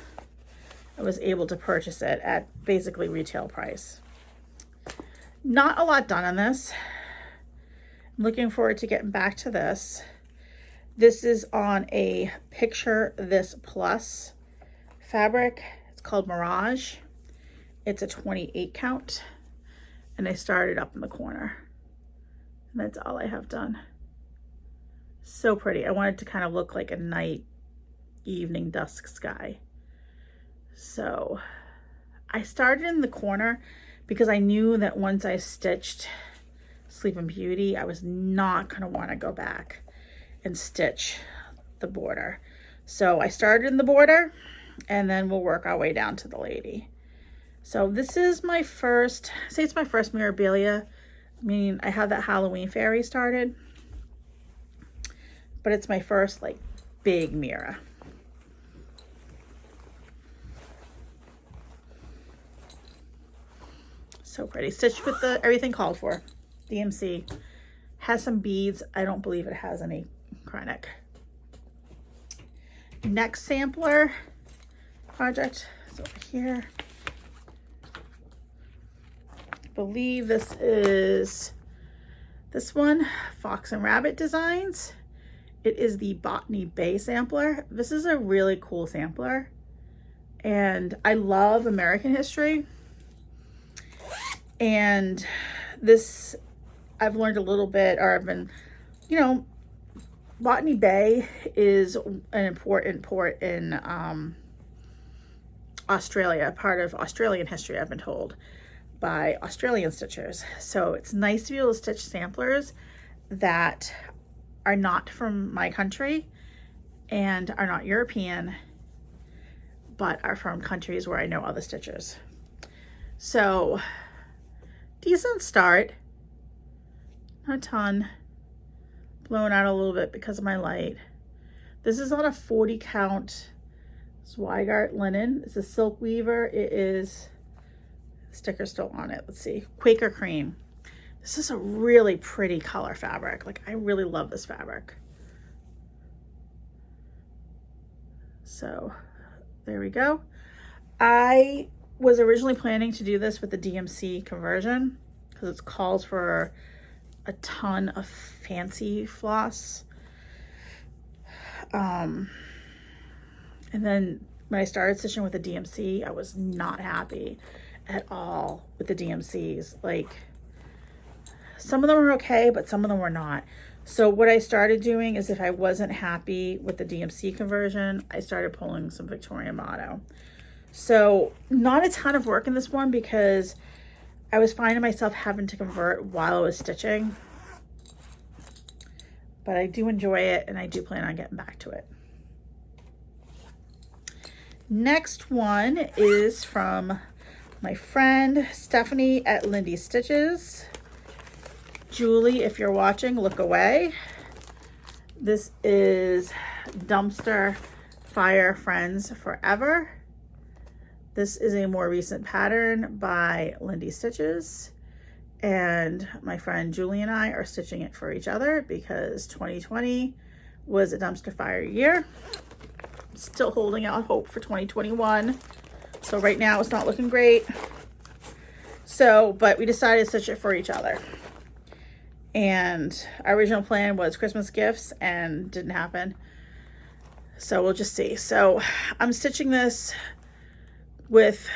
I was able to purchase it at basically retail price. Not a lot done on this. I'm looking forward to getting back to this. This is on a Picture This Plus fabric. It's called Mirage. It's a 28 count. And I started up in the corner. And that's all I have done. So pretty. I wanted to kind of look like a night, evening, dusk sky. So I started in the corner because I knew that once I stitched Sleeping Beauty, I was not going to want to go back and stitch the border. So I started in the border and then we'll work our way down to the lady. So this is my first, say it's my first Mirabilia. I mean, I have that Halloween fairy started, but it's my first like big Mira. So pretty. Stitched with everything called for. DMC. Has some beads. I don't believe it has any chronic. Next sampler project is over here. I believe this is this one, Fox and Rabbit Designs. It is the Botany Bay sampler. This is a really cool sampler. And I love American history. And this, I've learned a little bit, or I've been, you know, Botany Bay is an important port in Australia, part of Australian history, I've been told, by Australian stitchers. So it's nice to be able to stitch samplers that are not from my country and are not European, but are from countries where I know other stitchers. So decent start, not a ton, blown out a little bit because of my light. This is on a 40 count Zweigart linen. It's a silk weaver. It is, sticker still on it, let's see, Quaker Cream. This is a really pretty color fabric. Like, I really love this fabric. So there we go. I was originally planning to do this with the DMC conversion because it calls for a ton of fancy floss. And then when I started stitching with the DMC, I was not happy at all with the DMCs. Like, some of them were okay, but some of them were not. So what I started doing is, if I wasn't happy with the DMC conversion, I started pulling some Victorian Motto. So not a ton of work in this one because I was finding myself having to convert while I was stitching. But I do enjoy it, and I do plan on getting back to it. Next one is from my friend Stephanie at Lindy Stitches. Julie, if you're watching, look away. This is Dumpster Fire Friends Forever. This is a more recent pattern by Lindy Stitches. And my friend Julie and I are stitching it for each other because 2020 was a dumpster fire year. Still holding out hope for 2021. So right now it's not looking great. So, but we decided to stitch it for each other. And our original plan was Christmas gifts and didn't happen. So we'll just see. So I'm stitching this with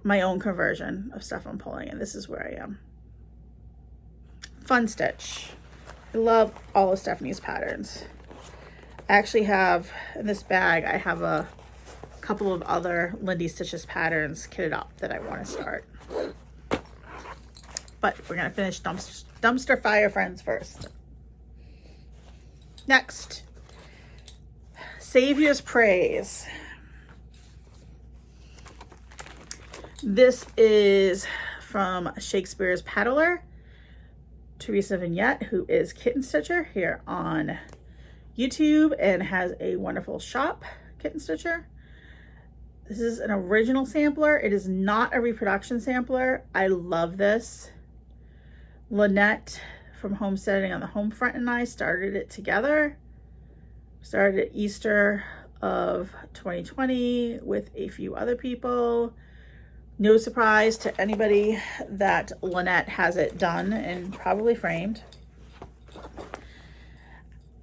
my own conversion of stuff I'm pulling, and this is where I am. Fun stitch. I love all of Stephanie's patterns. I actually have, in this bag, I have a couple of other Lindy Stitches patterns kitted up that I want to start. But we're going to finish Dumpster Fire Friends first. Next, Savior's Praise. This is from Shakespeare's Paddler, Teresa Vignette, who is Kitten Stitcher here on YouTube and has a wonderful shop, Kitten Stitcher. This is an original sampler. It is not a reproduction sampler. I love this. Lynette from Homesteading on the Home Front and I started it together. Started at Easter of 2020 with a few other people. No surprise to anybody that Lynette has it done and probably framed.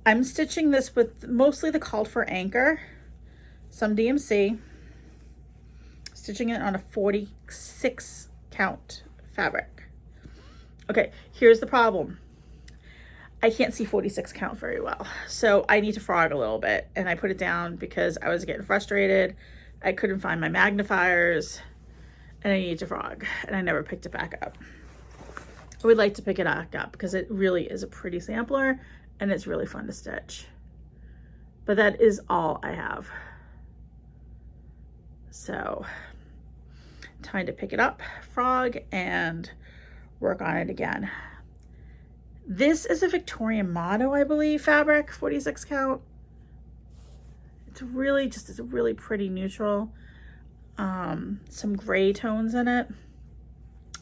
I'm stitching this with mostly the called for anchor, some DMC, stitching it on a 46 count fabric. Okay, here's the problem. I can't see 46 count very well, so I need to frog a little bit, and I put it down because I was getting frustrated. I couldn't find my magnifiers, and I needed to frog, and I never picked it back up. I would like to pick it back up because it really is a pretty sampler, and it's really fun to stitch. But that is all I have. So, time to pick it up, frog, and work on it again. This is a Victorian Motto, I believe, fabric, 46 count. It's really just, it's a really pretty neutral. Some gray tones in it.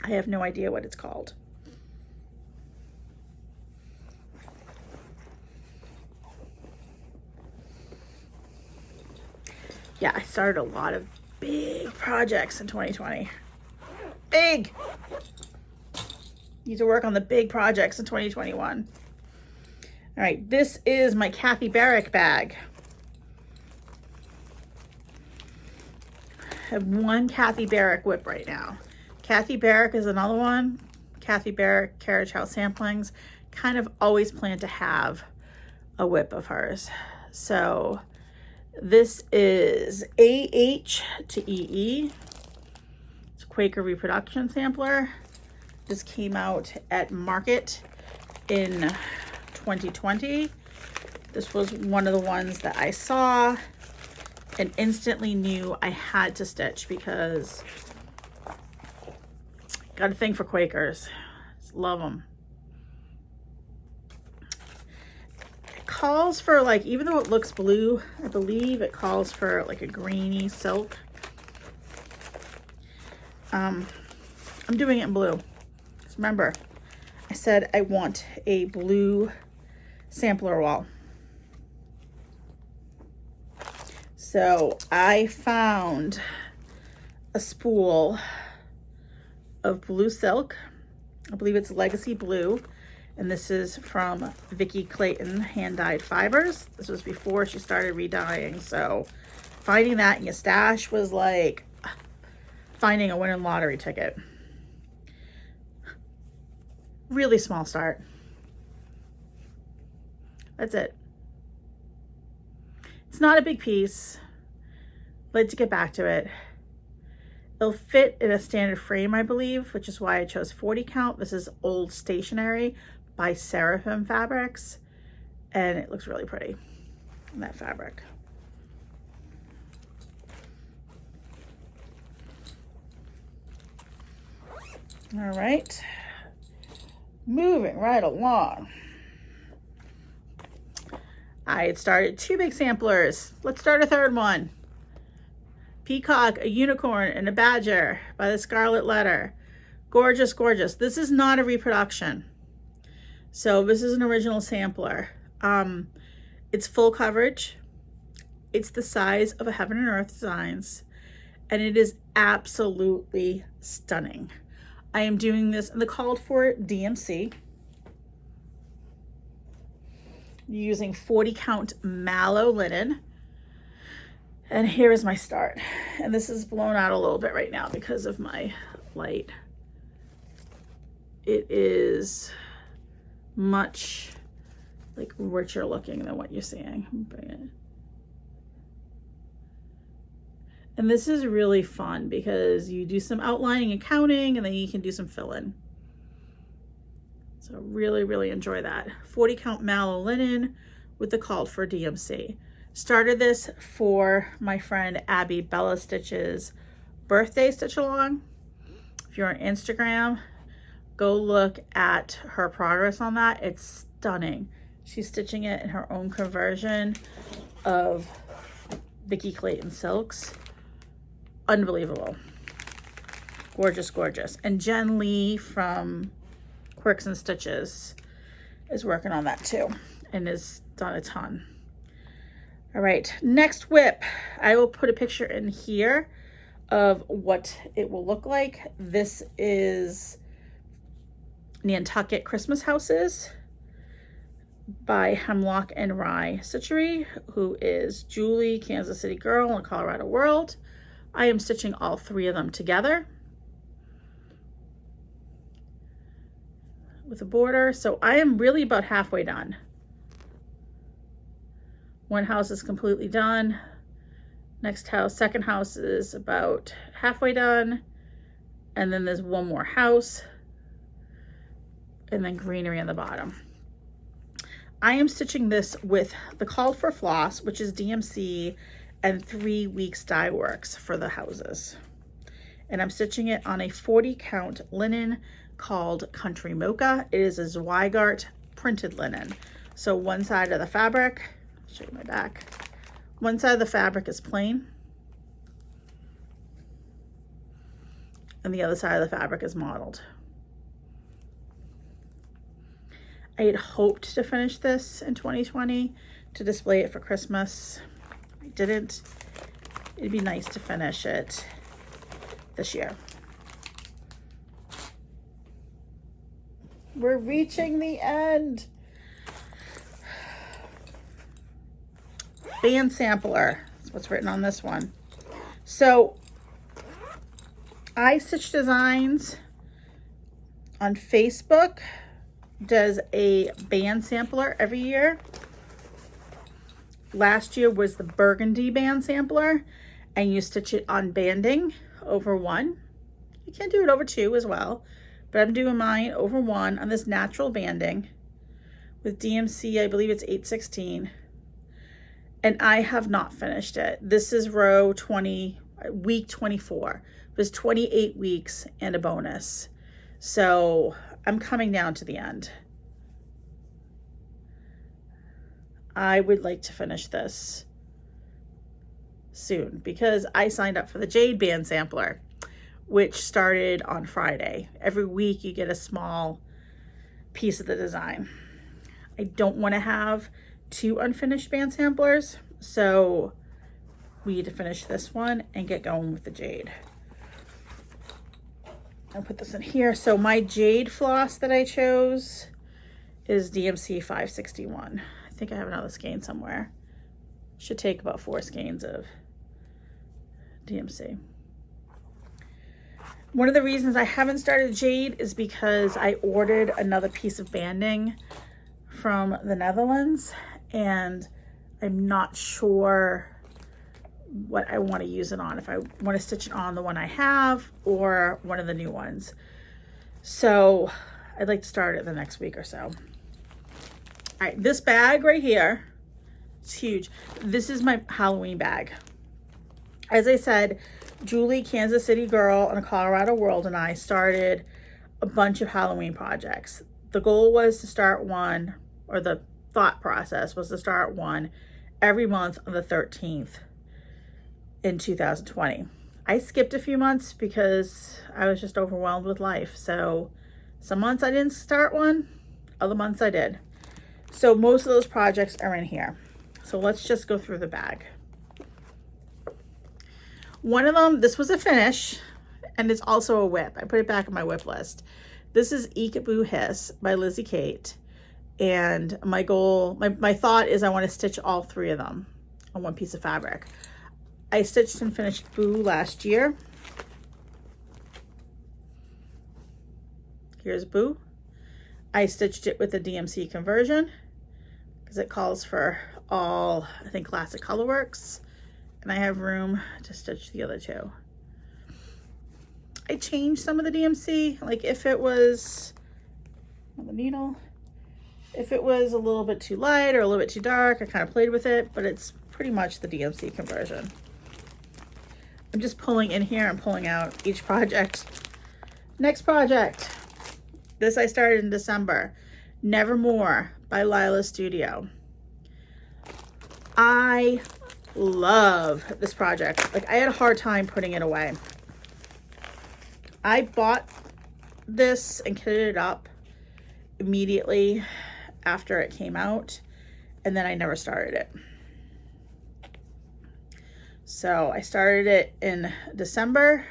I have no idea what it's called. Yeah, I started a lot of big projects in 2020. Big! Need to work on the big projects in 2021. All right, this is my Kathy Barrick bag. I have one Kathy Barrick WIP right now. Kathy Barrick is another one. Kathy Barrick Carriage House Samplings. Kind of always planned to have a WIP of hers. So this is AH to EE. It's a Quaker reproduction sampler. This came out at Market in 2020. This was one of the ones that I saw and instantly knew I had to stitch because I got a thing for Quakers. Just love them. It calls for, like, even though it looks blue, I believe it calls for like a greeny silk. I'm doing it in blue. Just remember, I said I want a blue sampler wall. So I found a spool of blue silk. I believe it's Legacy Blue. And this is from Vicki Clayton Hand Dyed Fibers. This was before she started redying. So finding that in your stash was like finding a winning lottery ticket. Really small start. That's it. It's not a big piece. I'd like to get back to it. It'll fit in a standard frame, I believe, which is why I chose 40 count. This is Old Stationery by Seraphim Fabrics, and it looks really pretty in that fabric. All right, moving right along. I had started 2 big samplers. Let's start a 3rd one. Peacock, a unicorn, and a badger by the Scarlet Letter. Gorgeous, gorgeous. This is not a reproduction. So this is an original sampler. It's full coverage. It's the size of a Heaven and Earth Designs, and it is absolutely stunning. I am doing this in the called for DMC, using 40 count mallow linen. And here is my start. And this is blown out a little bit right now because of my light. It is much like richer looking than what you're seeing. Bring it. And this is really fun because you do some outlining and counting, and then you can do some fill-in. So really, really enjoy that. 40 count mallow linen with the called for DMC. Started this for my friend Abby Bella Stitch's birthday stitch along. If you're on Instagram, go look at her progress on that. It's stunning. She's stitching it in her own conversion of Vicki Clayton silks. Unbelievable. Gorgeous, gorgeous. And Jen Lee from Quirks and Stitches is working on that too and has done a ton. All right, next WIP. I will put a picture in here of what it will look like. This is Nantucket Christmas Houses by Hemlock and Rye Stitchery, who is Julie, Kansas City Girl, and Colorado World. I am stitching all 3 of them together with a border. So I am really about halfway done. One house is completely done. Next house, second house is about halfway done. And then there's one more house. And then greenery on the bottom. I am stitching this with the called for floss, which is DMC, and 3 weeks dye works for the houses. And I'm stitching it on a 40 count linen called Country Mocha. It is a Zweigart printed linen. So one side of the fabric, I'll show you my back. One side of the fabric is plain, and the other side of the fabric is mottled. I had hoped to finish this in 2020 to display it for Christmas. I didn't. It'd be nice to finish it this year. We're reaching the end. Band sampler. That's what's written on this one. So I Stitch Designs on Facebook does a band sampler every year. Last year was the burgundy band sampler, and you stitch it on banding over 1. You can do it over 2 as well, but I'm doing mine over 1 on this natural banding with DMC. I believe it's 8/16, and I have not finished it. This is row 20, week 24. It was 28 weeks and a bonus. So I'm coming down to the end. I would like to finish this soon because I signed up for the Jade Band Sampler, which started on Friday. Every week you get a small piece of the design. I don't want to have 2 unfinished band samplers, so we need to finish this one and get going with the Jade. I'll put this in here. So my Jade floss that I chose is DMC 561. I think I have another skein somewhere. Should take about 4 skeins of DMC. One of the reasons I haven't started Jade is because I ordered another piece of banding from the Netherlands, and I'm not sure what I want to use it on, if I want to stitch it on the one I have or one of the new ones. So I'd like to start it the next week or so. All right, this bag right here, it's huge. This is my Halloween bag. As I said, Julie, Kansas City Girl, and a Colorado World, and I started a bunch of Halloween projects. The goal was to start one, or the thought process was to start one every month on the 13th in 2020. I skipped a few months because I was just overwhelmed with life. So some months I didn't start one, other months I did. So most of those projects are in here. So let's just go through the bag. One of them, this was a finish, and it's also a WIP. I put it back on my WIP list. This is Eekaboo Hiss by Lizzie Kate. And my goal, my thought is I want to stitch all three of them on one piece of fabric. I stitched and finished Boo last year. Here's Boo. I stitched it with the DMC conversion because it calls for all, I think, classic colorworks, and I have room to stitch the other two. I changed some of the DMC, like if it was on the needle, if it was a little bit too light or a little bit too dark, I kind of played with it, but it's pretty much the DMC conversion. I'm just pulling in here and pulling out each project. Next project. This I started in December. Nevermore by Lila Studio. I love this project. Like, I had a hard time putting it away. I bought this and kitted it up immediately after it came out, and then I never started it. So I started it in December.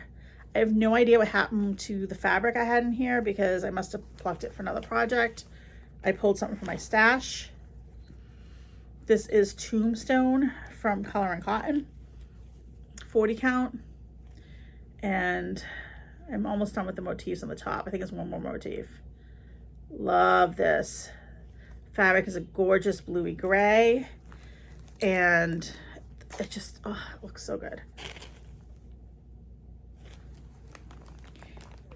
I have no idea what happened to the fabric I had in here because I must have plucked it for another project. I pulled something from my stash. This is Tombstone from Color and Cotton, 40 count. And I'm almost done with the motifs on the top. I think it's one more motif. Love this. Fabric is a gorgeous bluey gray. And it just, oh, it looks so good.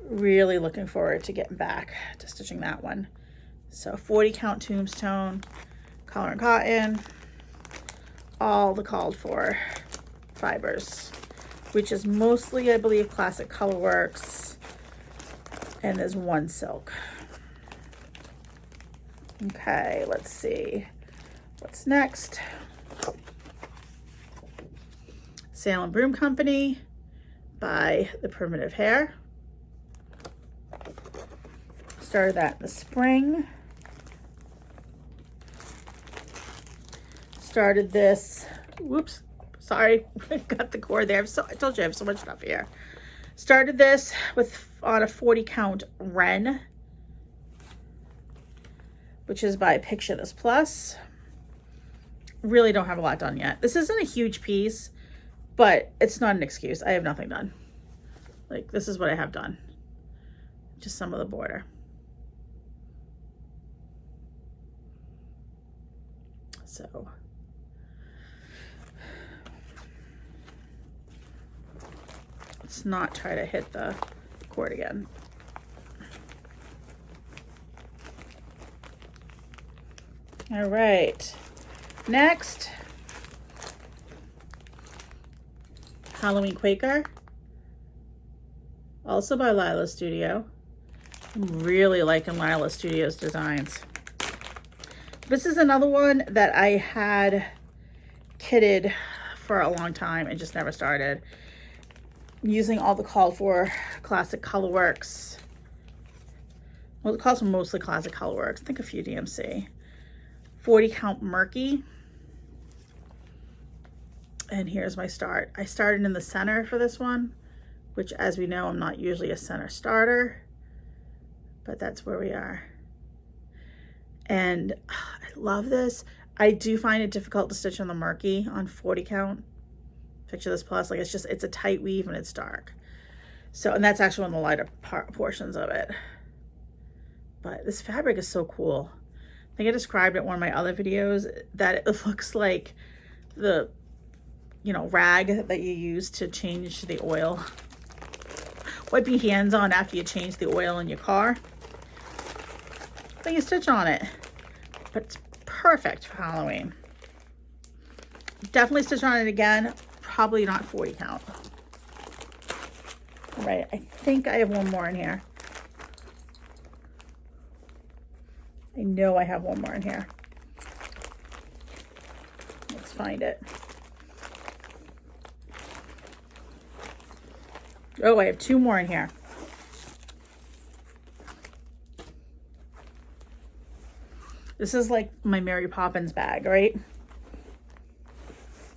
Really looking forward to getting back to stitching that one. So 40 count Tombstone, Color and Cotton, all the called for fibers, which is mostly, I believe, classic colorworks, and there's one silk. Okay, let's see what's next. Sail and Broom Company by The Primitive Hare. Started that in the spring. Started this, whoops, sorry, got the cord there. I told you I have so much stuff here. Started this on a 40 count Wren, which is by Picture This Plus. Really don't have a lot done yet. This isn't a huge piece, but it's not an excuse. I have nothing done. Like, this is what I have done. Just some of the border. So let's not try to hit the cord again. All right, next, Halloween Quaker, also by Lila Studio. I'm really liking Lila Studio's designs. This is another one that I had kitted for a long time and just never started. I'm using all the called for classic colorworks. Well, it calls for mostly classic colorworks. I think a few DMC. 40 count Murky. And here's my start. I started in the center for this one, which, as we know, I'm not usually a center starter, but that's where we are. And I love this. I do find it difficult to stitch on the Murky on 40 count. Picture This Plus, like, it's a tight weave and it's dark. So, and that's actually one of the lighter portions of it. But this fabric is so cool. I think I described it in one of my other videos that it looks like the, you know, rag that you use to change the oil. Wipe your hands on after you change the oil in your car. Then you stitch on it. But it's perfect for Halloween. Definitely stitch on it again. Probably not 40 count. All right, I think I have one more in here. I know I have one more in here. Let's find it. Oh, I have 2 more in here. This is like my Mary Poppins bag, right?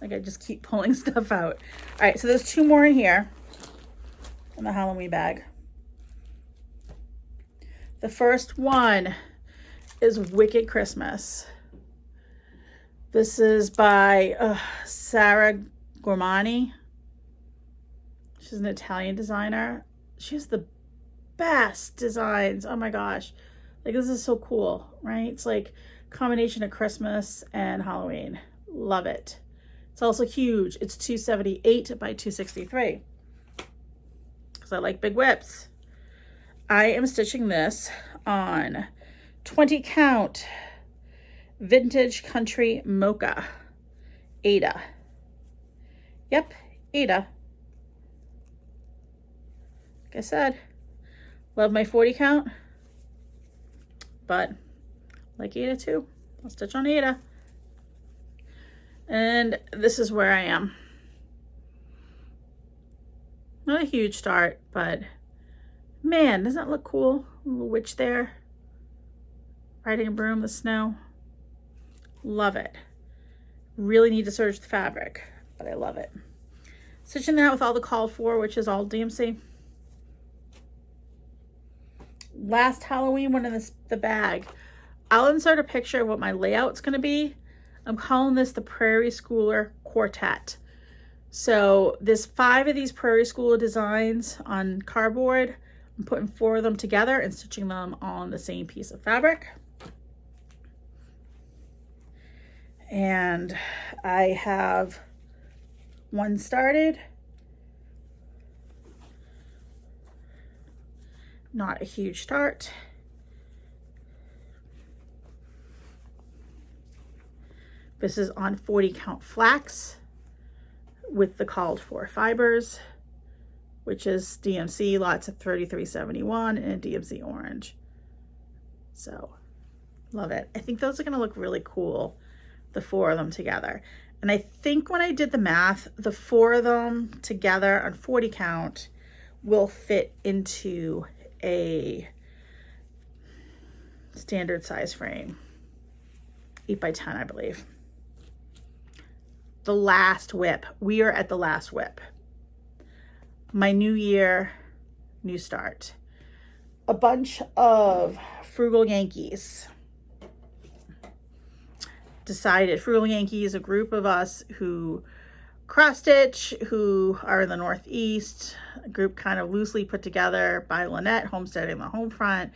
Like I just keep pulling stuff out. All right, so there's 2 more in here in the Halloween bag. The first one is Wicked Christmas. This is by Sarah Gormani. She's an Italian designer. She has the best designs. Oh my gosh. Like, this is so cool, right? It's like a combination of Christmas and Halloween. Love it. It's also huge. It's 278 by 263 because I like big WIPs. I am stitching this on 20 count Vintage Country Mocha Ada. Yep, Ada. Like I said, love my 40 count. But like Ada too, I'll stitch on Ada. And this is where I am. Not a huge start, but man, doesn't that look cool? A little witch there. Riding a broom in the snow. Love it. Really need to serge the fabric, but I love it. Stitching that with all the called for, which is all DMC. Last Halloween one in the bag. I'll insert a picture of what my layout's going to be. I'm calling this the Prairie Schooler Quartet. So there's 5 of these Prairie Schooler designs on cardboard. I'm putting 4 of them together and stitching them on the same piece of fabric. And I have one started. Not a huge start. This is on 40 count flax with the called for fibers, which is DMC, lots of 3371 and DMC orange. So love it. I think those are going to look really cool, the 4 of them together. And I think when I did the math, the 4 of them together on 40 count will fit into a standard size frame, 8 by 10, I believe. The last WIP. We are at the last WIP. My new year, new start. A bunch of Frugal Yankees. Decided, Frugal Yankees, a group of us who cross stitch, who are in the Northeast, a group kind of loosely put together by Lynette, homesteading the home front.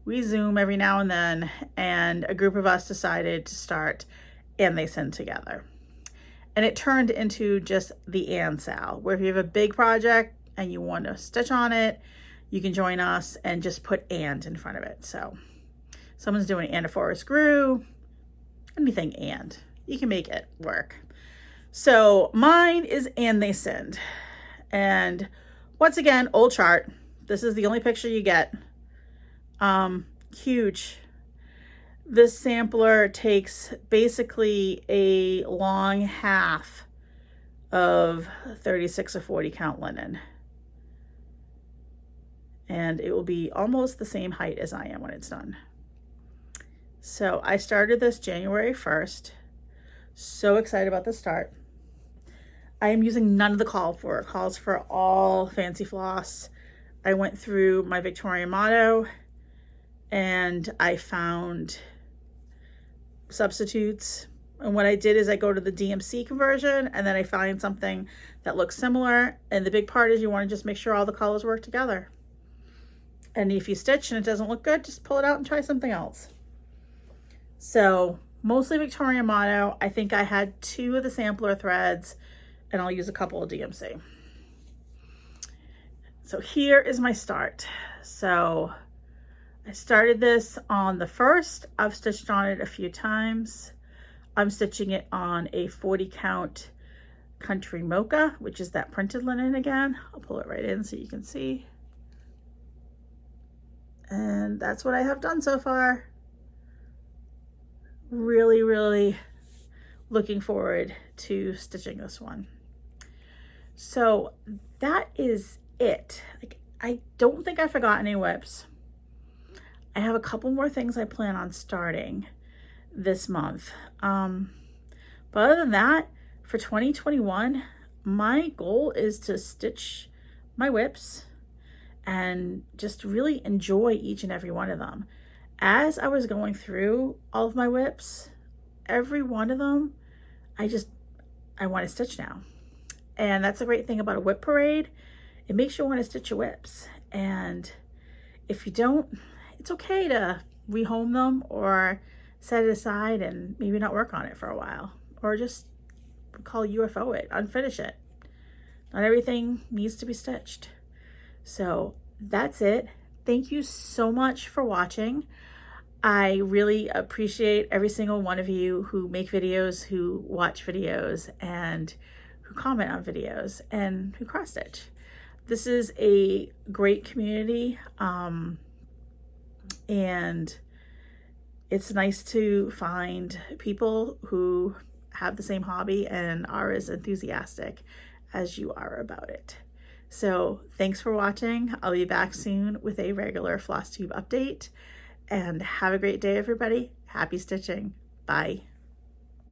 We Zoom every now and then, and a group of us decided to start And They Send together. And it turned into just the And Sal, where if you have a big project and you want to stitch on it, you can join us and just put and in front of it. So someone's doing and a forest grew, anything and, you can make it work. So mine is And They Send. And once again, old chart. This is the only picture you get. Huge. This sampler takes basically a long half of 36 or 40 count linen. And it will be almost the same height as I am when it's done. So I started this January 1st. So excited about the start. I am using none of the calls for all fancy floss. I went through my Victorian motto and I found substitutes. And what I did is I go to the DMC conversion and then I find something that looks similar. And the big part is you want to just make sure all the colors work together. And if you stitch and it doesn't look good, just pull it out and try something else. So mostly Victorian motto. I think I had 2 of the sampler threads and I'll use a couple of DMC. So here is my start. So I started this on the 1st. I've stitched on it a few times. I'm stitching it on a 40 count Country Mocha, which is that printed linen again. I'll pull it right in so you can see. And that's what I have done so far. really, really looking forward to stitching this one. So that is it. Like, I don't think I forgot any WIPs. I have a couple more things I plan on starting this month. But other than that, for 2021, my goal is to stitch my WIPs and just really enjoy each and every one of them. As I was going through all of my WIPs, every one of them, I want to stitch now. And that's the great thing about a WIP parade. It makes you want to stitch your WIPs. And if you don't, it's okay to rehome them or set it aside and maybe not work on it for a while, or just call UFO it, unfinish it. Not everything needs to be stitched. So that's it. Thank you so much for watching. I really appreciate every single one of you who make videos, who watch videos, and who comment on videos, and who cross stitch. This is a great community, and it's nice to find people who have the same hobby and are as enthusiastic as you are about it. So thanks for watching. I'll be back soon with a regular Flosstube update, and have a great day, everybody. Happy stitching. Bye.